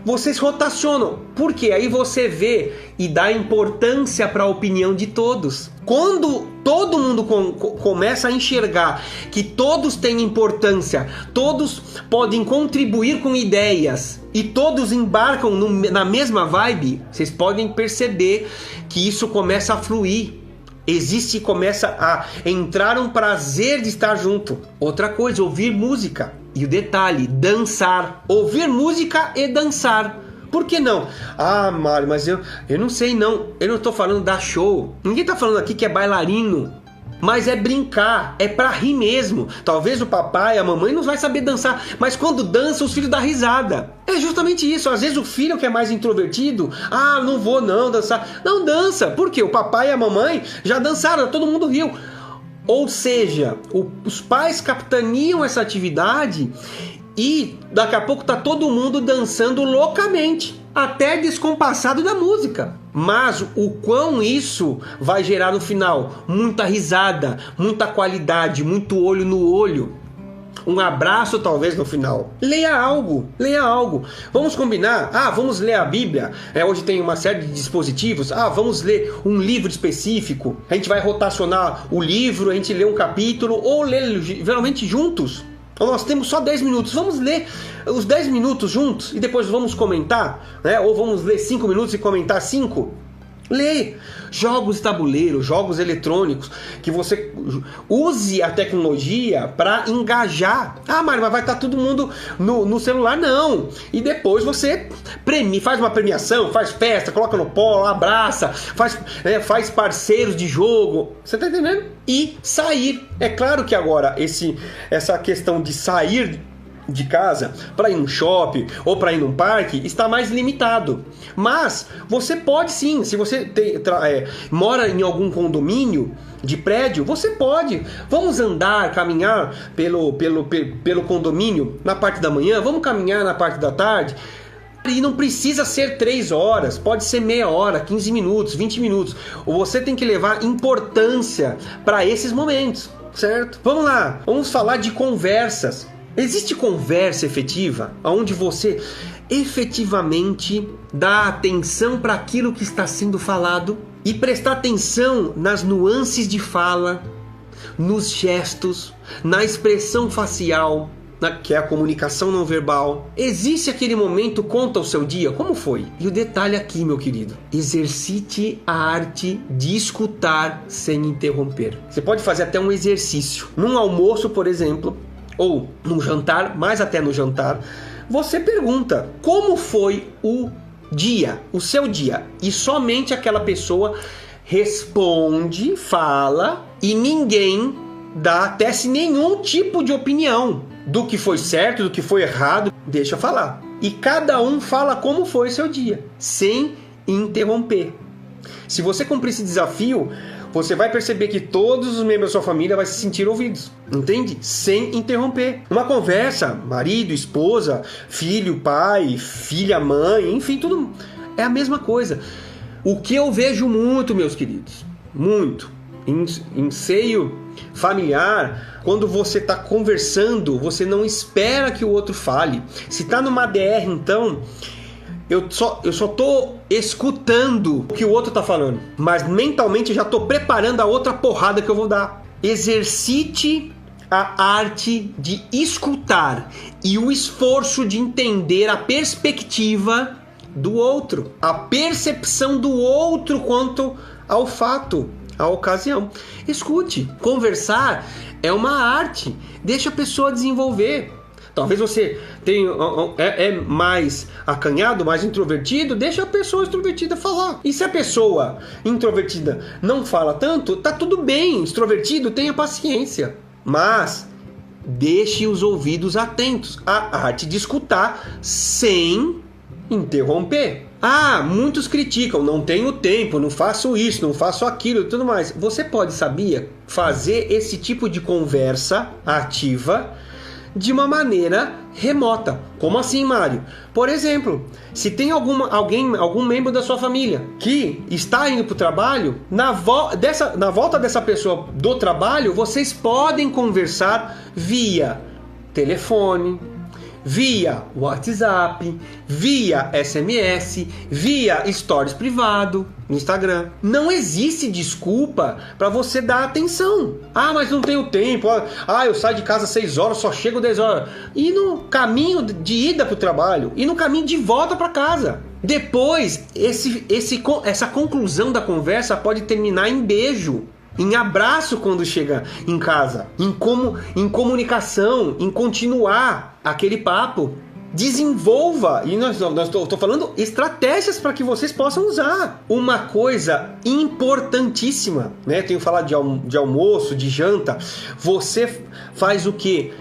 Vocês rotacionam, porque aí você vê e dá importância para a opinião de todos. Quando todo mundo começa a enxergar que todos têm importância, todos podem contribuir com ideias e todos embarcam na mesma vibe, vocês podem perceber que isso começa a fluir. Começa a entrar um prazer de estar junto. Outra coisa, ouvir música. E o detalhe, dançar. Ouvir música e dançar. Por que não? Mário, mas eu não sei não. Eu não estou falando da show. Ninguém está falando aqui que é bailarino. Mas é brincar, é pra rir mesmo. Talvez o papai, a mamãe não vai saber dançar, mas quando dança, os filhos dão risada. É justamente isso. Às vezes o filho que é mais introvertido, não vou não dançar. Não dança, porque o papai e a mamãe já dançaram, todo mundo riu. Ou seja, os pais capitaneam essa atividade e daqui a pouco tá todo mundo dançando loucamente, até descompassado da música. Mas o quão isso vai gerar no final? Muita risada, muita qualidade, muito olho no olho. Um abraço talvez no final. Leia algo. Vamos combinar? Vamos ler a Bíblia. Hoje tem uma série de dispositivos. Vamos ler um livro específico. A gente vai rotacionar o livro, a gente lê um capítulo, ou ler geralmente juntos. Nós temos só 10 minutos, vamos ler os 10 minutos juntos e depois vamos comentar, ou vamos ler 5 minutos e comentar 5. Lê jogos de tabuleiro, jogos eletrônicos, que você use a tecnologia para engajar. Mário, mas vai estar todo mundo no celular? Não. E depois você faz uma premiação, faz festa, coloca no polo, abraça, faz parceiros de jogo. Você tá entendendo? E sair. É claro que agora essa questão de sair de casa para ir num shopping ou para ir num parque está mais limitado, mas você pode sim. Se você mora em algum condomínio de prédio, você pode. Vamos caminhar pelo condomínio na parte da manhã, vamos caminhar na parte da tarde. E não precisa ser 3 horas, pode ser meia hora, 15 minutos, 20 minutos. Você tem que levar importância para esses momentos, certo? Vamos lá, vamos falar de conversas. Existe conversa efetiva, onde você efetivamente dá atenção para aquilo que está sendo falado e prestar atenção nas nuances de fala, nos gestos, na expressão facial, que é a comunicação não verbal. Existe aquele momento, conta o seu dia, como foi? E o detalhe aqui, meu querido, exercite a arte de escutar sem interromper. Você pode fazer até um exercício. Num almoço, por exemplo, ou num jantar, mais até no jantar, você pergunta, como foi o dia, o seu dia? E somente aquela pessoa responde, fala, e ninguém dá tece nenhum tipo de opinião do que foi certo, do que foi errado, deixa falar. E cada um fala como foi seu dia, sem interromper. Se você cumprir esse desafio, você vai perceber que todos os membros da sua família vão se sentir ouvidos, entende? Sem interromper. Uma conversa, marido, esposa, filho, pai, filha, mãe, enfim, tudo é a mesma coisa. O que eu vejo muito, meus queridos, muito, em seio familiar, quando você está conversando, você não espera que o outro fale. Se está numa DR, então, eu só tô escutando o que o outro tá falando, mas mentalmente eu já tô preparando a outra porrada que eu vou dar. Exercite a arte de escutar e o esforço de entender a perspectiva do outro, a percepção do outro quanto ao fato, à ocasião. Escute. Conversar é uma arte. Deixa a pessoa desenvolver. Talvez você é mais acanhado, mais introvertido, deixa a pessoa extrovertida falar. E se a pessoa introvertida não fala tanto, tá tudo bem. Extrovertido, tenha paciência. Mas deixe os ouvidos atentos. A arte de escutar sem interromper. Muitos criticam, não tenho tempo, não faço isso, não faço aquilo e tudo mais. Você pode, sabia, fazer esse tipo de conversa ativa de uma maneira remota. Como assim, Mário? Por exemplo, se tem algum membro da sua família que está indo para o trabalho, na volta dessa pessoa do trabalho, vocês podem conversar via telefone, via WhatsApp, via SMS, via stories privado no Instagram. Não existe desculpa para você dar atenção. Mas não tenho tempo. Eu saio de casa às 6 horas, só chego 10 horas. E no caminho de ida para o trabalho, e no caminho de volta para casa. Depois, essa conclusão da conversa pode terminar em beijo, em abraço quando chega em casa, em comunicação, em continuar aquele papo. Desenvolva, e estou falando estratégias para que vocês possam usar. Uma coisa importantíssima, né? Tenho falado de almoço, de janta. Você faz o quê?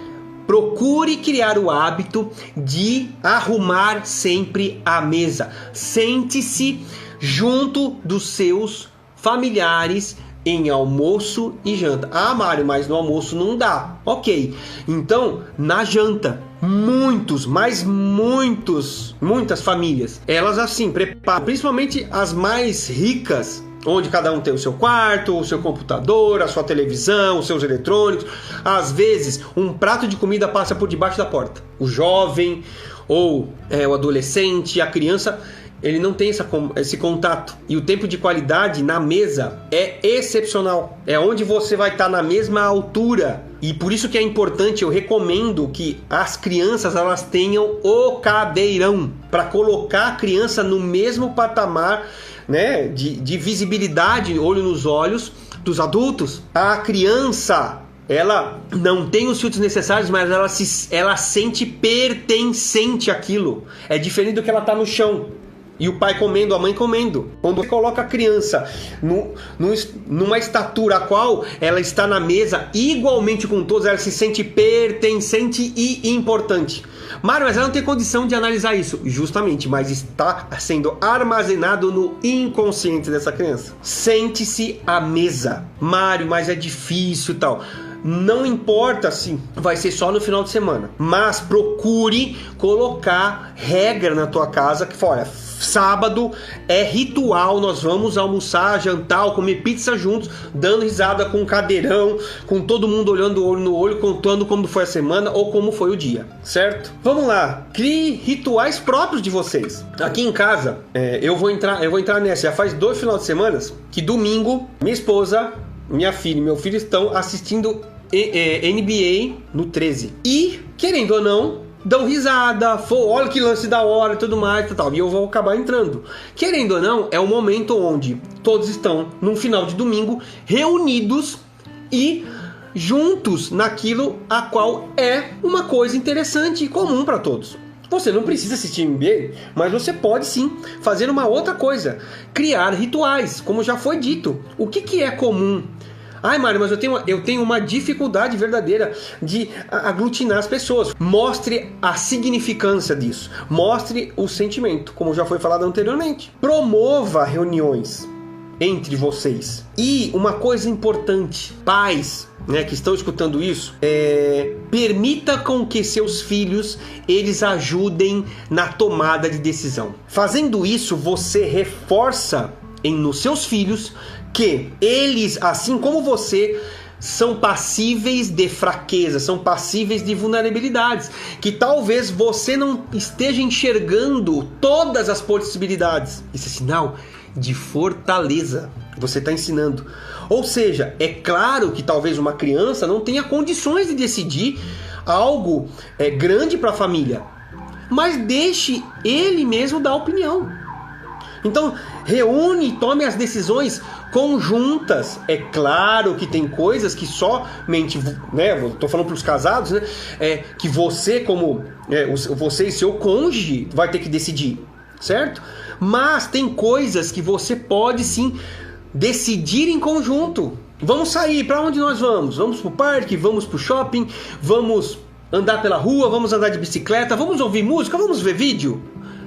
Procure criar o hábito de arrumar sempre a mesa. Sente-se junto dos seus familiares em almoço e janta. Mário, mas no almoço não dá. Ok, então na janta, muitas famílias, elas assim preparam, principalmente as mais ricas, onde cada um tem o seu quarto, o seu computador, a sua televisão, os seus eletrônicos. Às vezes, um prato de comida passa por debaixo da porta. O jovem ou o adolescente, a criança, ele não tem esse contato. E o tempo de qualidade na mesa é excepcional. É onde você vai estar na mesma altura. E por isso que é importante, eu recomendo que as crianças elas tenham o cadeirão, para colocar a criança no mesmo patamar, né, de visibilidade, olho nos olhos dos adultos. A criança, ela não tem os filtros necessários, mas ela sente pertencente àquilo. É diferente do que ela tá no chão e o pai comendo, a mãe comendo. Quando você coloca a criança numa estatura a qual ela está na mesa igualmente com todos, ela se sente pertencente e importante. Mário, mas ela não tem condição de analisar isso. Justamente, mas está sendo armazenado no inconsciente dessa criança. Sente-se à mesa. Mário, mas é difícil e tal. Não importa se vai ser só no final de semana, mas procure colocar regra na tua casa que fora. Sábado é ritual, nós vamos almoçar, jantar, comer pizza juntos, dando risada com um cadeirão, com todo mundo olhando olho no olho, contando como foi a semana ou como foi o dia, certo? Vamos lá, crie rituais próprios de vocês. Aqui em casa, eu vou entrar nessa. Já faz 2 finais de semana que domingo, minha esposa, minha filha e meu filho estão assistindo NBA no 13. E, querendo ou não, dão risada, olha que lance da hora e tudo mais e tal. E eu vou acabar entrando. Querendo ou não, é um momento onde todos estão, num final de domingo, reunidos e juntos naquilo a qual é uma coisa interessante e comum para todos. Você não precisa assistir NBA, mas você pode sim fazer uma outra coisa, criar rituais, como já foi dito. O que é comum? Ai, Mário, mas eu tenho uma dificuldade verdadeira de aglutinar as pessoas. Mostre a significância disso. Mostre o sentimento, como já foi falado anteriormente. Promova reuniões entre vocês. E uma coisa importante, pais, né, que estão escutando isso, permita com que seus filhos eles ajudem na tomada de decisão. Fazendo isso, você reforça nos seus filhos que eles, assim como você, são passíveis de fraqueza, são passíveis de vulnerabilidades, que talvez você não esteja enxergando todas as possibilidades. Isso é sinal de fortaleza. Você está ensinando. Ou seja, é claro que talvez uma criança não tenha condições de decidir algo grande para a família, mas deixe ele mesmo dar opinião. Então, reúne e tome as decisões conjuntas. É claro que tem coisas que somente, né, estou falando para os casados, né, que você você e seu cônjuge vai ter que decidir, certo? Mas tem coisas que você pode sim decidir em conjunto. Vamos sair, para onde nós vamos? Vamos para o parque, vamos para o shopping, vamos andar pela rua, vamos andar de bicicleta, vamos ouvir música, vamos ver vídeo.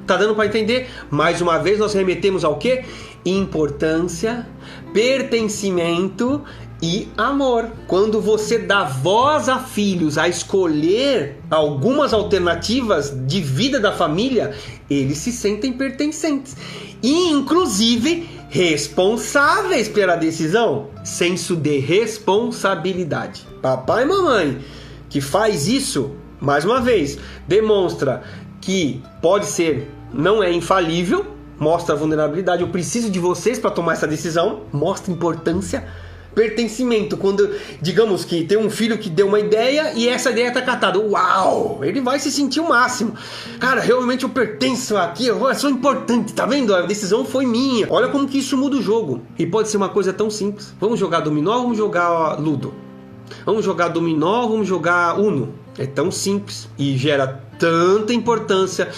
Tá dando para entender? Mais uma vez nós remetemos ao quê? Importância, pertencimento e amor. Quando você dá voz a filhos a escolher algumas alternativas de vida da família, eles se sentem pertencentes e inclusive responsáveis pela decisão. Senso de responsabilidade. Papai e mamãe que faz isso, mais uma vez, demonstra que pode ser, não é infalível, mostra a vulnerabilidade. Eu preciso de vocês para tomar essa decisão. Mostra importância, pertencimento. Quando, digamos que tem um filho que deu uma ideia e essa ideia está catada, uau, ele vai se sentir o máximo. Cara, realmente eu pertenço aqui, eu sou importante, tá vendo? A decisão foi minha. Olha como que isso muda o jogo. E pode ser uma coisa tão simples. Vamos jogar dominó, vamos jogar ludo. Vamos jogar dominó, vamos jogar uno. É tão simples e gera tanta importância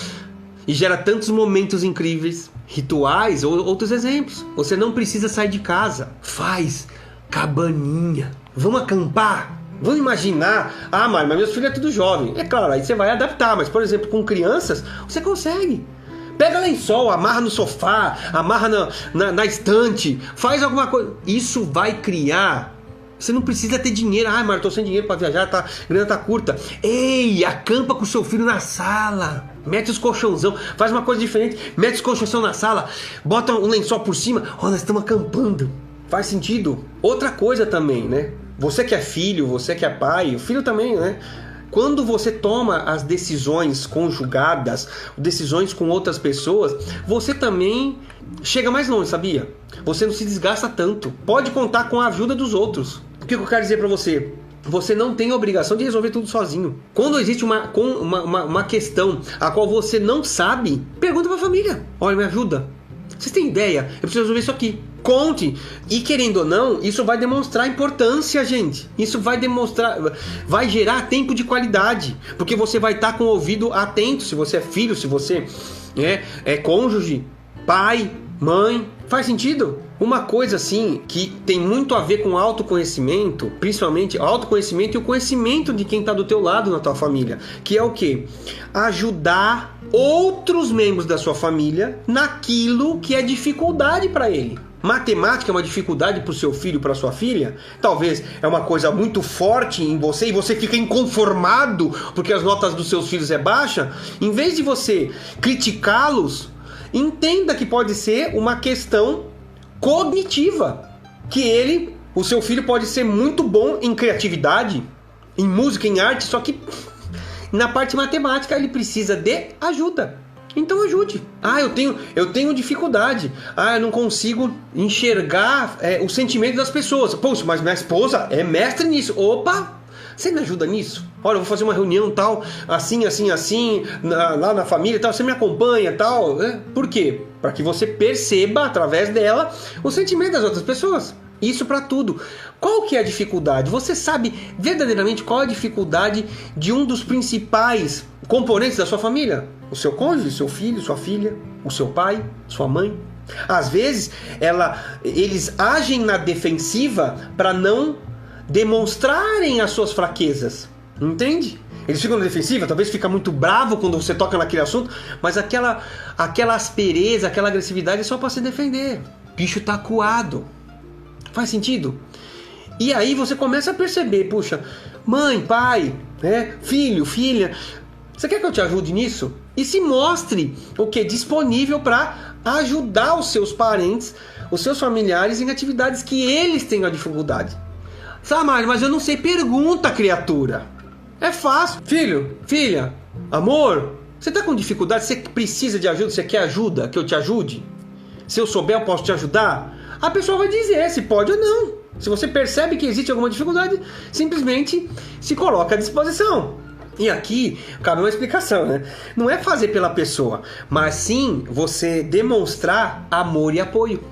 e gera tantos momentos incríveis. Rituais ou outros exemplos. Você não precisa sair de casa. Faz cabaninha. Vamos acampar. Vamos imaginar. Ah, mas meus filhos é tudo jovem. É claro, aí você vai adaptar. Mas, por exemplo, com crianças, você consegue. Pega lençol, amarra no sofá, amarra na estante. Faz alguma coisa. Isso vai criar. Você não precisa ter dinheiro. Ah, mas eu tô sem dinheiro para viajar, a grana tá curta. Ei, acampa com seu filho na sala. Mete os colchãozão, faz uma coisa diferente. Mete os colchãozão na sala, bota um lençol por cima. Nós estamos acampando. Faz sentido? Outra coisa também, né? Você que é filho, você que é pai, o filho também, né? Quando você toma as decisões conjugadas, decisões com outras pessoas, você também chega mais longe, sabia? Você não se desgasta tanto. Pode contar com a ajuda dos outros. O que eu quero dizer pra você? Você não tem a obrigação de resolver tudo sozinho. Quando existe uma questão a qual você não sabe, pergunta pra família. Olha, me ajuda. Vocês têm ideia? Eu preciso resolver isso aqui. Conte. E querendo ou não, isso vai demonstrar importância, gente. Isso vai demonstrar, vai gerar tempo de qualidade. Porque você vai estar com o ouvido atento. Se você é filho, se você é cônjuge, pai, mãe. Faz sentido? Uma coisa assim que tem muito a ver com autoconhecimento, principalmente autoconhecimento e o conhecimento de quem está do teu lado na tua família, que é o quê? Ajudar outros membros da sua família naquilo que é dificuldade para ele. Matemática é uma dificuldade para o seu filho, para sua filha? Talvez é uma coisa muito forte em você e você fica inconformado porque as notas dos seus filhos é baixa. Em vez de você criticá-los, entenda que pode ser uma questão cognitiva, que o seu filho pode ser muito bom em criatividade, em música, em arte, só que na parte matemática ele precisa de ajuda. Então ajude. Ah, eu tenho dificuldade. Ah, eu não consigo enxergar o sentimento das pessoas. Poxa, mas minha esposa é mestre nisso. Opa, Você me ajuda nisso? Olha, eu vou fazer uma reunião tal, assim, lá na família e tal, você me acompanha e tal, né? Por quê? Para que você perceba, através dela, o sentimento das outras pessoas. Isso para tudo. Qual que é a dificuldade? Você sabe verdadeiramente qual é a dificuldade de um dos principais componentes da sua família? O seu cônjuge, seu filho, sua filha, o seu pai, sua mãe. Às vezes, eles agem na defensiva para não demonstrarem as suas fraquezas. Entende? Eles ficam na defensiva, talvez fica muito bravo quando você toca naquele assunto, mas aquela aspereza, aquela agressividade é só para se defender. O bicho tá acuado. Faz sentido? E aí você começa a perceber, puxa, mãe, pai, né, filho, filha, você quer que eu te ajude nisso? E se mostre disponível para ajudar os seus parentes, os seus familiares em atividades que eles tenham dificuldade. Sabe, Mário, mas eu não sei. Pergunta, criatura. É fácil. Filho, filha, amor, você tá com dificuldade? Você precisa de ajuda? Você quer ajuda? Que eu te ajude? Se eu souber, eu posso te ajudar? A pessoa vai dizer se pode ou não. Se você percebe que existe alguma dificuldade, simplesmente se coloca à disposição. E aqui cabe uma explicação, né? Não é fazer pela pessoa, mas sim você demonstrar amor e apoio.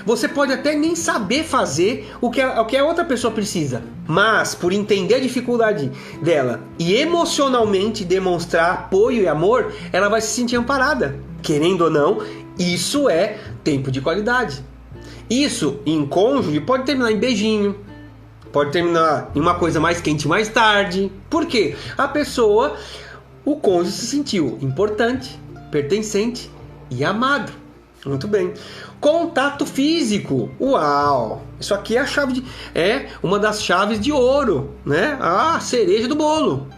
Você pode até nem saber fazer o que a outra pessoa precisa, mas por entender a dificuldade dela e emocionalmente demonstrar apoio e amor, ela vai se sentir amparada. Querendo ou não, isso é tempo de qualidade. Isso em cônjuge pode terminar em beijinho, pode terminar em uma coisa mais quente mais tarde. Por quê? O cônjuge se sentiu importante, pertencente e amado. Muito bem. Contato físico. Uau! Isso aqui é uma das chaves de ouro, né? A cereja do bolo.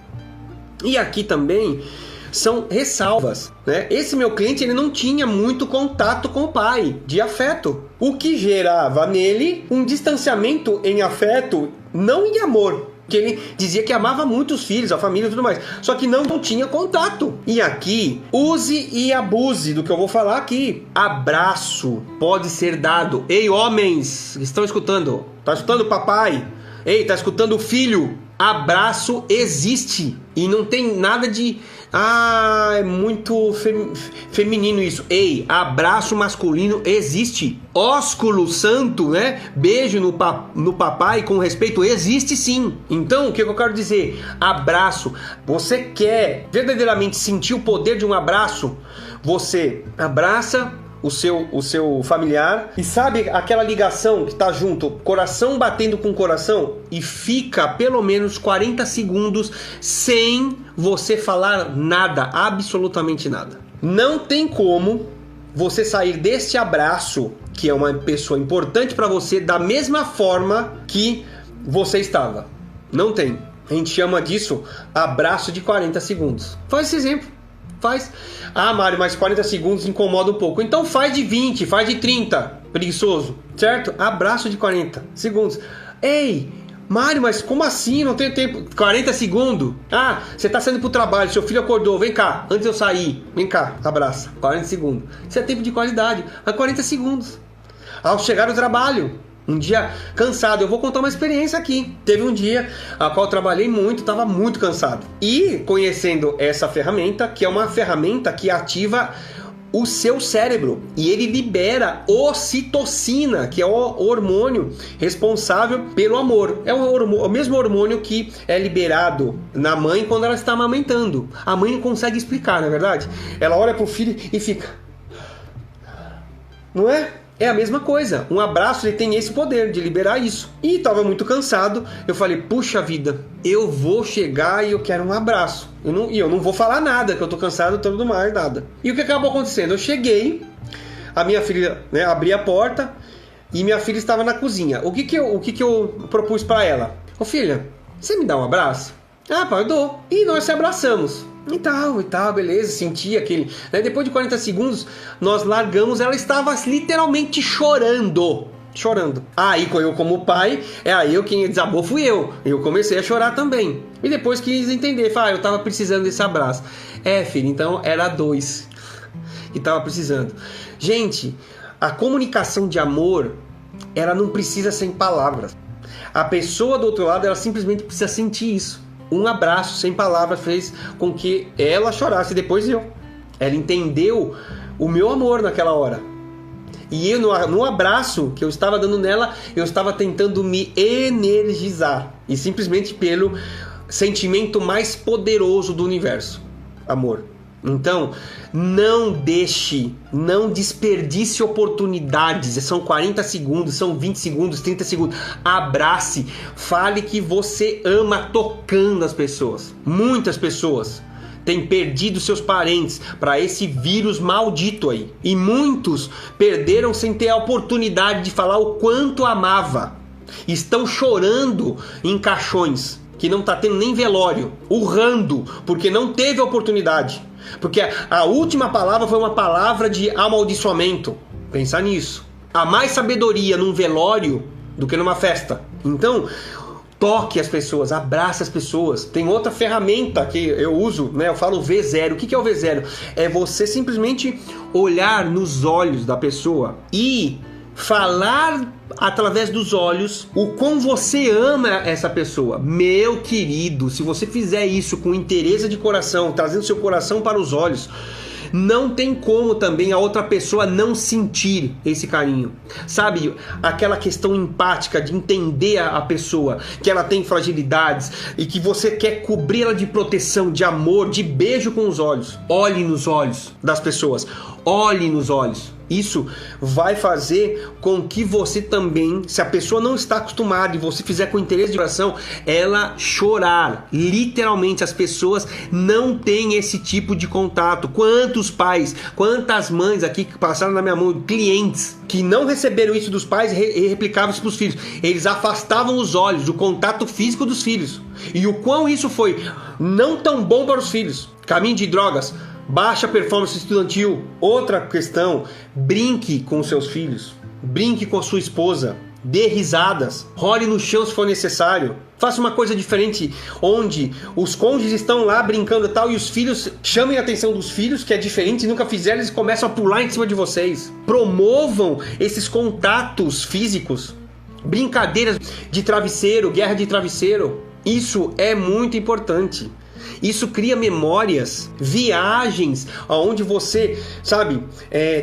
E aqui também são ressalvas, né? Esse meu cliente, ele não tinha muito contato com o pai, de afeto, o que gerava nele um distanciamento em afeto, não em amor. Que ele dizia que amava muito os filhos, a família e tudo mais, só que não tinha contato. E aqui, use e abuse do que eu vou falar aqui. Abraço pode ser dado. Ei, homens, estão escutando? Tá escutando, papai? Ei, tá escutando o filho? Abraço existe. E não tem nada de... é muito feminino isso. Ei, abraço masculino existe. Ósculo santo, né? Beijo no papai com respeito existe sim. Então, o que eu quero dizer? Abraço. Você quer verdadeiramente sentir o poder de um abraço? Você abraça o seu familiar e sabe aquela ligação que tá junto, coração batendo com coração, e fica pelo menos 40 segundos sem você falar nada, absolutamente nada. Não tem como você sair deste abraço, que é uma pessoa importante para você, da mesma forma que você estava. Não tem. A gente chama disso abraço de 40 segundos. Faz esse exemplo. Faz. Mário, mas 40 segundos incomoda um pouco. Então faz de 20, faz de 30, preguiçoso, certo? Abraço de 40 segundos. Ei, Mário, mas como assim? Não tenho tempo. 40 segundos? Você tá saindo pro trabalho, seu filho acordou, vem cá, antes de eu sair, vem cá, abraça. 40 segundos. Isso é tempo de qualidade. 40 segundos. Ao chegar no trabalho, um dia cansado, eu vou contar uma experiência aqui. Teve um dia a qual eu trabalhei muito, estava muito cansado. E conhecendo essa ferramenta, que é uma ferramenta que ativa o seu cérebro, e ele libera ocitocina, que é o hormônio responsável pelo amor. É o mesmo hormônio que é liberado na mãe quando ela está amamentando. A mãe não consegue explicar, não é verdade? Ela olha pro filho e fica... Não é? É a mesma coisa. Um abraço, ele tem esse poder de liberar isso. E estava muito cansado. Eu falei, puxa vida, eu vou chegar e eu quero um abraço. Eu não vou falar nada, que eu tô cansado, tudo mais, nada. E o que acabou acontecendo? Eu cheguei, a minha filha, né, abri a porta e minha filha estava na cozinha. O que que eu propus para ela? Ô filha, você me dá um abraço? Pai, eu dou. E nós se abraçamos. E tal, beleza, senti aquele... Né? Depois de 40 segundos, nós largamos, ela estava literalmente chorando. Aí, eu como pai, quem desabou fui eu. Eu comecei a chorar também. E depois quis entender, eu estava precisando desse abraço. Filho, então era 2 que estava precisando. Gente, a comunicação de amor, ela não precisa ser em palavras. a pessoa do outro lado, ela simplesmente precisa sentir isso. Um abraço sem palavras fez com que ela chorasse, depois eu. Ela entendeu o meu amor naquela hora. E eu, no abraço que eu estava dando nela, eu estava tentando me energizar. E simplesmente pelo sentimento mais poderoso do universo: amor. Então, não desperdice oportunidades. São 40 segundos, são 20 segundos, 30 segundos. Abrace, fale que você ama tocando as pessoas. Muitas pessoas têm perdido seus parentes para esse vírus maldito aí. E muitos perderam sem ter a oportunidade de falar o quanto amava. Estão chorando em caixões que não está tendo nem velório, urrando, porque não teve a oportunidade. Porque a última palavra foi uma palavra de amaldiçoamento. Pensar nisso. Há mais sabedoria num velório do que numa festa. Então, toque as pessoas, abrace as pessoas. Tem outra ferramenta que eu uso, né? Eu falo V0. O que é o V0? É você simplesmente olhar nos olhos da pessoa e falar através dos olhos o quão você ama essa pessoa. Meu querido, se você fizer isso com interesse de coração, trazendo seu coração para os olhos, não tem como também a outra pessoa não sentir esse carinho. Sabe, aquela questão empática de entender a pessoa, que ela tem fragilidades e que você quer cobri-la de proteção, de amor, de beijo com os olhos. Olhe nos olhos das pessoas. Olhe nos olhos. Isso vai fazer com que você também, se a pessoa não está acostumada e você fizer com interesse de coração, ela chorar. Literalmente, as pessoas não têm esse tipo de contato. Quantos pais, quantas mães aqui que passaram na minha mão, clientes que não receberam isso dos pais e replicavam isso para os filhos. Eles afastavam os olhos do contato físico dos filhos. E o quão isso foi não tão bom para os filhos. Caminho de drogas, baixa performance estudantil. Outra questão: brinque com seus filhos, brinque com a sua esposa, dê risadas, role no chão se for necessário. Faça uma coisa diferente, onde os cônjuges estão lá brincando e tal, e os filhos chamem a atenção dos filhos, que é diferente, nunca fizeram, eles começam a pular em cima de vocês. Promovam esses contatos físicos, brincadeiras de travesseiro, guerra de travesseiro. Isso é muito importante. Isso cria memórias, viagens, onde você, sabe,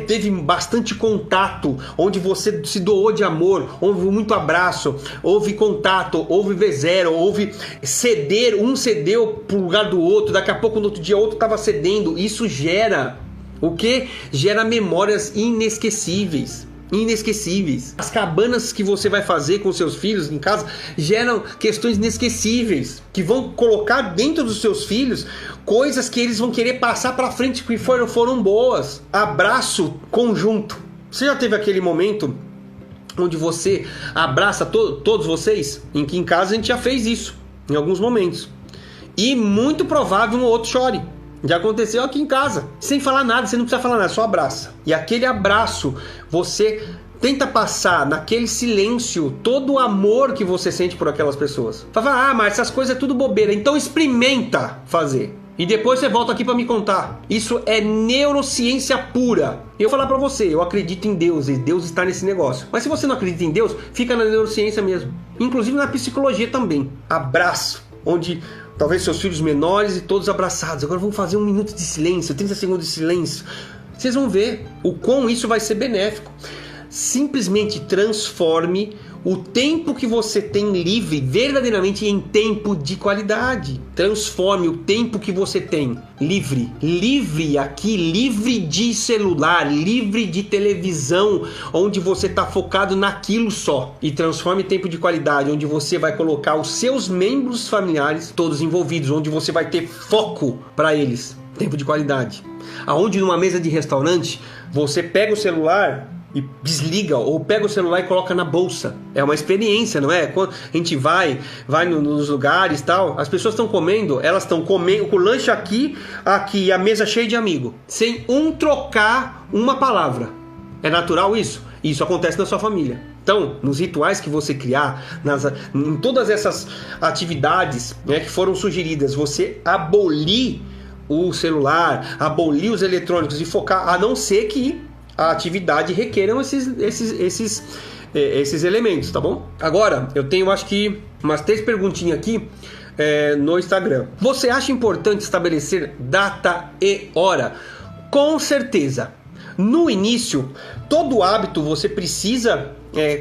teve bastante contato, onde você se doou de amor, houve muito abraço, houve contato, houve V0, houve ceder, um cedeu pro lugar do outro, daqui a pouco no outro dia o outro estava cedendo. Isso gera o quê? Gera memórias inesquecíveis. As cabanas que você vai fazer com seus filhos em casa geram questões inesquecíveis, que vão colocar dentro dos seus filhos coisas que eles vão querer passar para frente, que foram boas. Abraço conjunto. Você já teve aquele momento onde você abraça todos vocês? Em casa a gente já fez isso em alguns momentos, e muito provável um outro chore. Já aconteceu aqui em casa, sem falar nada, você não precisa falar nada, só abraça. E aquele abraço, você tenta passar naquele silêncio todo o amor que você sente por aquelas pessoas. Fala, mas essas coisas é tudo bobeira, então experimenta fazer. E depois você volta aqui para me contar. Isso é neurociência pura. Eu vou falar para você, eu acredito em Deus, e Deus está nesse negócio. Mas se você não acredita em Deus, fica na neurociência mesmo. Inclusive na psicologia também. Abraço, onde talvez seus filhos menores e todos abraçados. Agora vamos fazer 1 minuto de silêncio, 30 segundos de silêncio. Vocês vão ver o quão isso vai ser benéfico. Simplesmente transforme o tempo que você tem livre verdadeiramente em tempo de qualidade. Transforme o tempo que você tem livre. Livre aqui, livre de celular, livre de televisão, onde você está focado naquilo só. E transforme tempo de qualidade, onde você vai colocar os seus membros familiares todos envolvidos, onde você vai ter foco para eles. Tempo de qualidade. Aonde numa mesa de restaurante, você pega o celular e desliga, ou pega o celular e coloca na bolsa. É uma experiência, não é? Quando a gente vai nos lugares e tal, as pessoas estão comendo, elas estão comendo com o lanche aqui, a mesa cheia de amigo, sem trocar uma palavra. É natural isso? Isso acontece na sua família. Então, nos rituais que você criar, em todas essas atividades, né, que foram sugeridas, você abolir o celular, abolir os eletrônicos e focar, a não ser que a atividade requeram esses esses elementos, tá bom? Agora, eu tenho acho que umas 3 perguntinhas aqui no Instagram. Você acha importante estabelecer data e hora? Com certeza. No início, todo hábito você precisa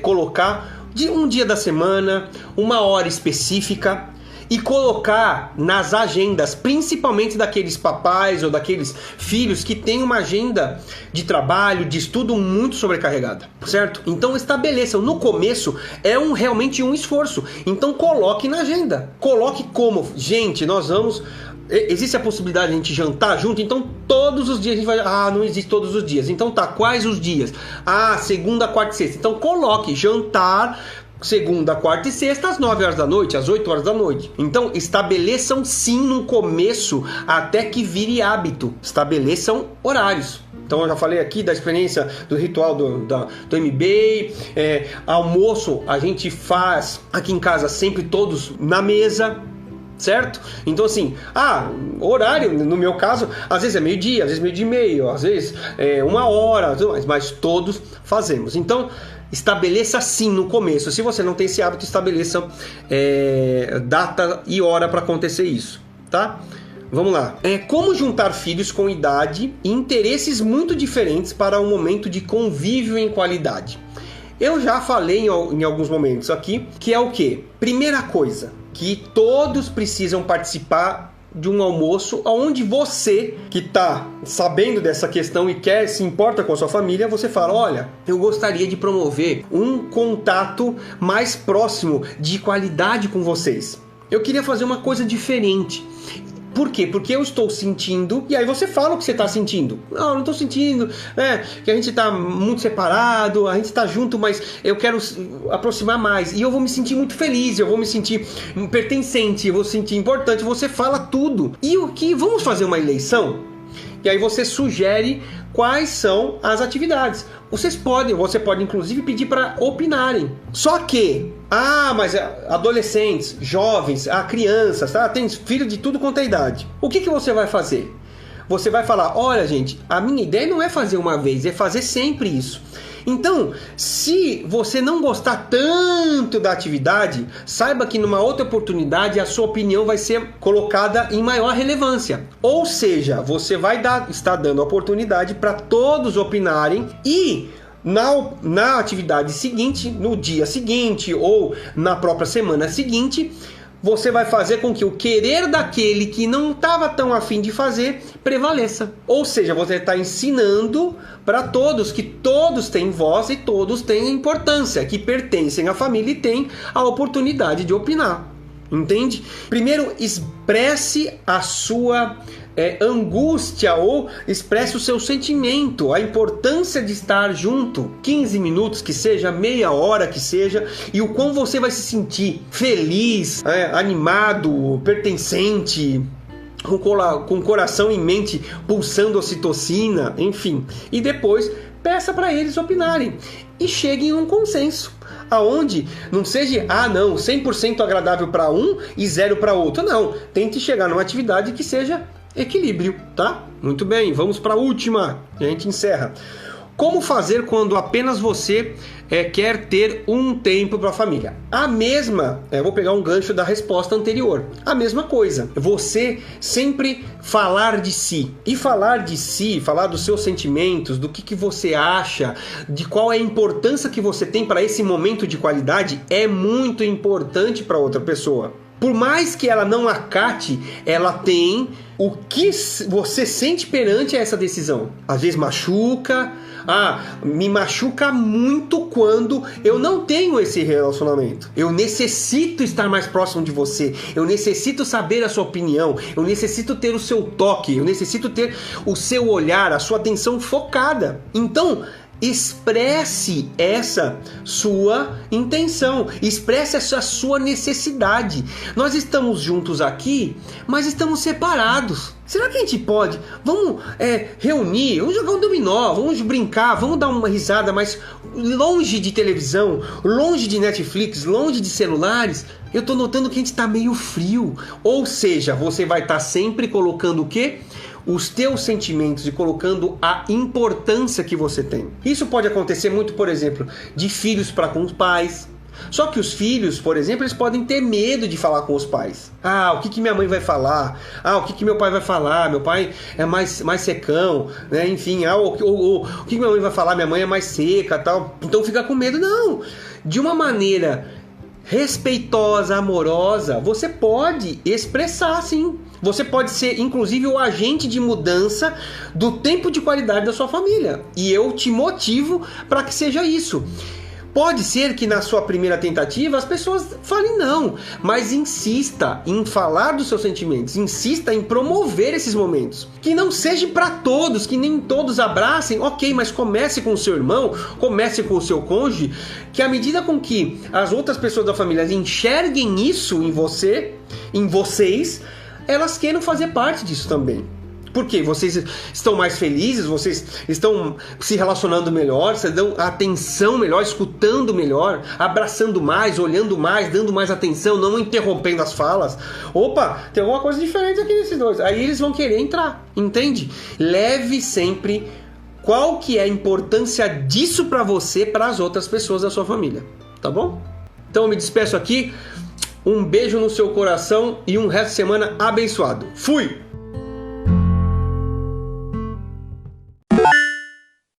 colocar de um dia da semana, uma hora específica, e colocar nas agendas, principalmente daqueles papais ou daqueles filhos que têm uma agenda de trabalho, de estudo muito sobrecarregada, certo? Então estabeleçam, no começo realmente um esforço, então coloque na agenda, coloque como, gente, nós vamos... Existe a possibilidade de a gente jantar junto? Então todos os dias a gente vai... não existe todos os dias. Então tá, quais os dias? Segunda, quarta e sexta. Então coloque jantar segunda, quarta e sexta às 9 horas da noite, às 8 horas da noite. Então estabeleçam sim no começo até que vire hábito. Estabeleçam horários. Então eu já falei aqui da experiência do ritual do MBA, almoço a gente faz aqui em casa sempre todos na mesa, certo? Então assim, horário, no meu caso, às vezes é meio-dia, às vezes meio-dia e meio, às vezes 1 hora, mas todos fazemos. Então, estabeleça sim no começo. Se você não tem esse hábito, estabeleça data e hora para acontecer isso, tá? Vamos lá. Como juntar filhos com idade e interesses muito diferentes para um momento de convívio em qualidade? Eu já falei em alguns momentos aqui, que é o quê? Primeira coisa, que todos precisam participar de um almoço onde você, que está sabendo dessa questão e se importa com a sua família, você fala, olha, eu gostaria de promover um contato mais próximo, de qualidade com vocês. Eu queria fazer uma coisa diferente. Por quê? Porque eu estou sentindo... E aí você fala o que você está sentindo. Não, eu não estou sentindo, que a gente está muito separado, a gente está junto, mas eu quero aproximar mais. E eu vou me sentir muito feliz, eu vou me sentir pertencente, eu vou me sentir importante. Você fala tudo. E o que? Vamos fazer uma eleição? E aí você sugere quais são as atividades. Você pode inclusive pedir para opinarem. Só que, mas adolescentes, jovens, crianças, tá? Tem filho de tudo quanto é idade. O que você vai fazer? Você vai falar, olha gente, a minha ideia não é fazer uma vez, é fazer sempre isso. Então, se você não gostar tanto da atividade, saiba que numa outra oportunidade a sua opinião vai ser colocada em maior relevância. Ou seja, você vai estar dando a oportunidade para todos opinarem e na atividade seguinte, no dia seguinte ou na própria semana seguinte, você vai fazer com que o querer daquele que não estava tão afim de fazer prevaleça. Ou seja, você está ensinando para todos que todos têm voz e todos têm importância, que pertencem à família e têm a oportunidade de opinar. Entende? Primeiro, expresse a sua angústia ou expresse o seu sentimento, a importância de estar junto, 15 minutos que seja, meia hora que seja, e o quão você vai se sentir feliz, animado, pertencente, com o coração e mente pulsando ocitocina, enfim. E depois peça para eles opinarem e cheguem a um consenso, aonde não seja 100% agradável para um e 0 para outro. Não, tente chegar numa atividade que seja equilíbrio, tá? Muito bem, vamos para a última e a gente encerra. Como fazer quando apenas você quer ter um tempo para a família? Vou pegar um gancho da resposta anterior. A mesma coisa. Você sempre falar de si. E falar de si, falar dos seus sentimentos, do que você acha, de qual é a importância que você tem para esse momento de qualidade, é muito importante para outra pessoa. Por mais que ela não acate, ela tem o que você sente perante essa decisão. Às vezes machuca. Me machuca muito quando eu não tenho esse relacionamento. Eu necessito estar mais próximo de você. Eu necessito saber a sua opinião. Eu necessito ter o seu toque. Eu necessito ter o seu olhar, a sua atenção focada. Então, expresse essa sua intenção, expresse essa sua necessidade. Nós estamos juntos aqui, mas estamos separados. Será que a gente pode? Vamos reunir, vamos jogar um dominó, vamos brincar, vamos dar uma risada, mas longe de televisão, longe de Netflix, longe de celulares. Eu tô notando que a gente tá meio frio. Ou seja, você vai estar sempre colocando o quê? os teus sentimentos e colocando a importância que você tem. Isso pode acontecer muito, por exemplo, de filhos para com os pais. Só que os filhos, por exemplo, eles podem ter medo de falar com os pais. O que minha mãe vai falar? O que meu pai vai falar? Meu pai é mais secão, né? Enfim, o que minha mãe vai falar? Minha mãe é mais seca, tal. Então fica com medo. Não! De uma maneira respeitosa, amorosa, você pode expressar, sim. Você pode ser, inclusive, o agente de mudança do tempo de qualidade da sua família. E eu te motivo para que seja isso. Pode ser que na sua primeira tentativa as pessoas falem não, mas insista em falar dos seus sentimentos, insista em promover esses momentos. Que não seja para todos, que nem todos abracem, ok, mas comece com o seu irmão, comece com o seu cônjuge, que à medida com que as outras pessoas da família enxerguem isso em você, em vocês, elas queiram fazer parte disso também. Porque vocês estão mais felizes, vocês estão se relacionando melhor, vocês dão atenção melhor, escutando melhor, abraçando mais, olhando mais, dando mais atenção, não interrompendo as falas. Opa, tem alguma coisa diferente aqui nesses dois. Aí eles vão querer entrar, entende? Leve sempre qual que é a importância disso para você, para as outras pessoas da sua família, tá bom? Então eu me despeço aqui, um beijo no seu coração e um resto de semana abençoado. Fui!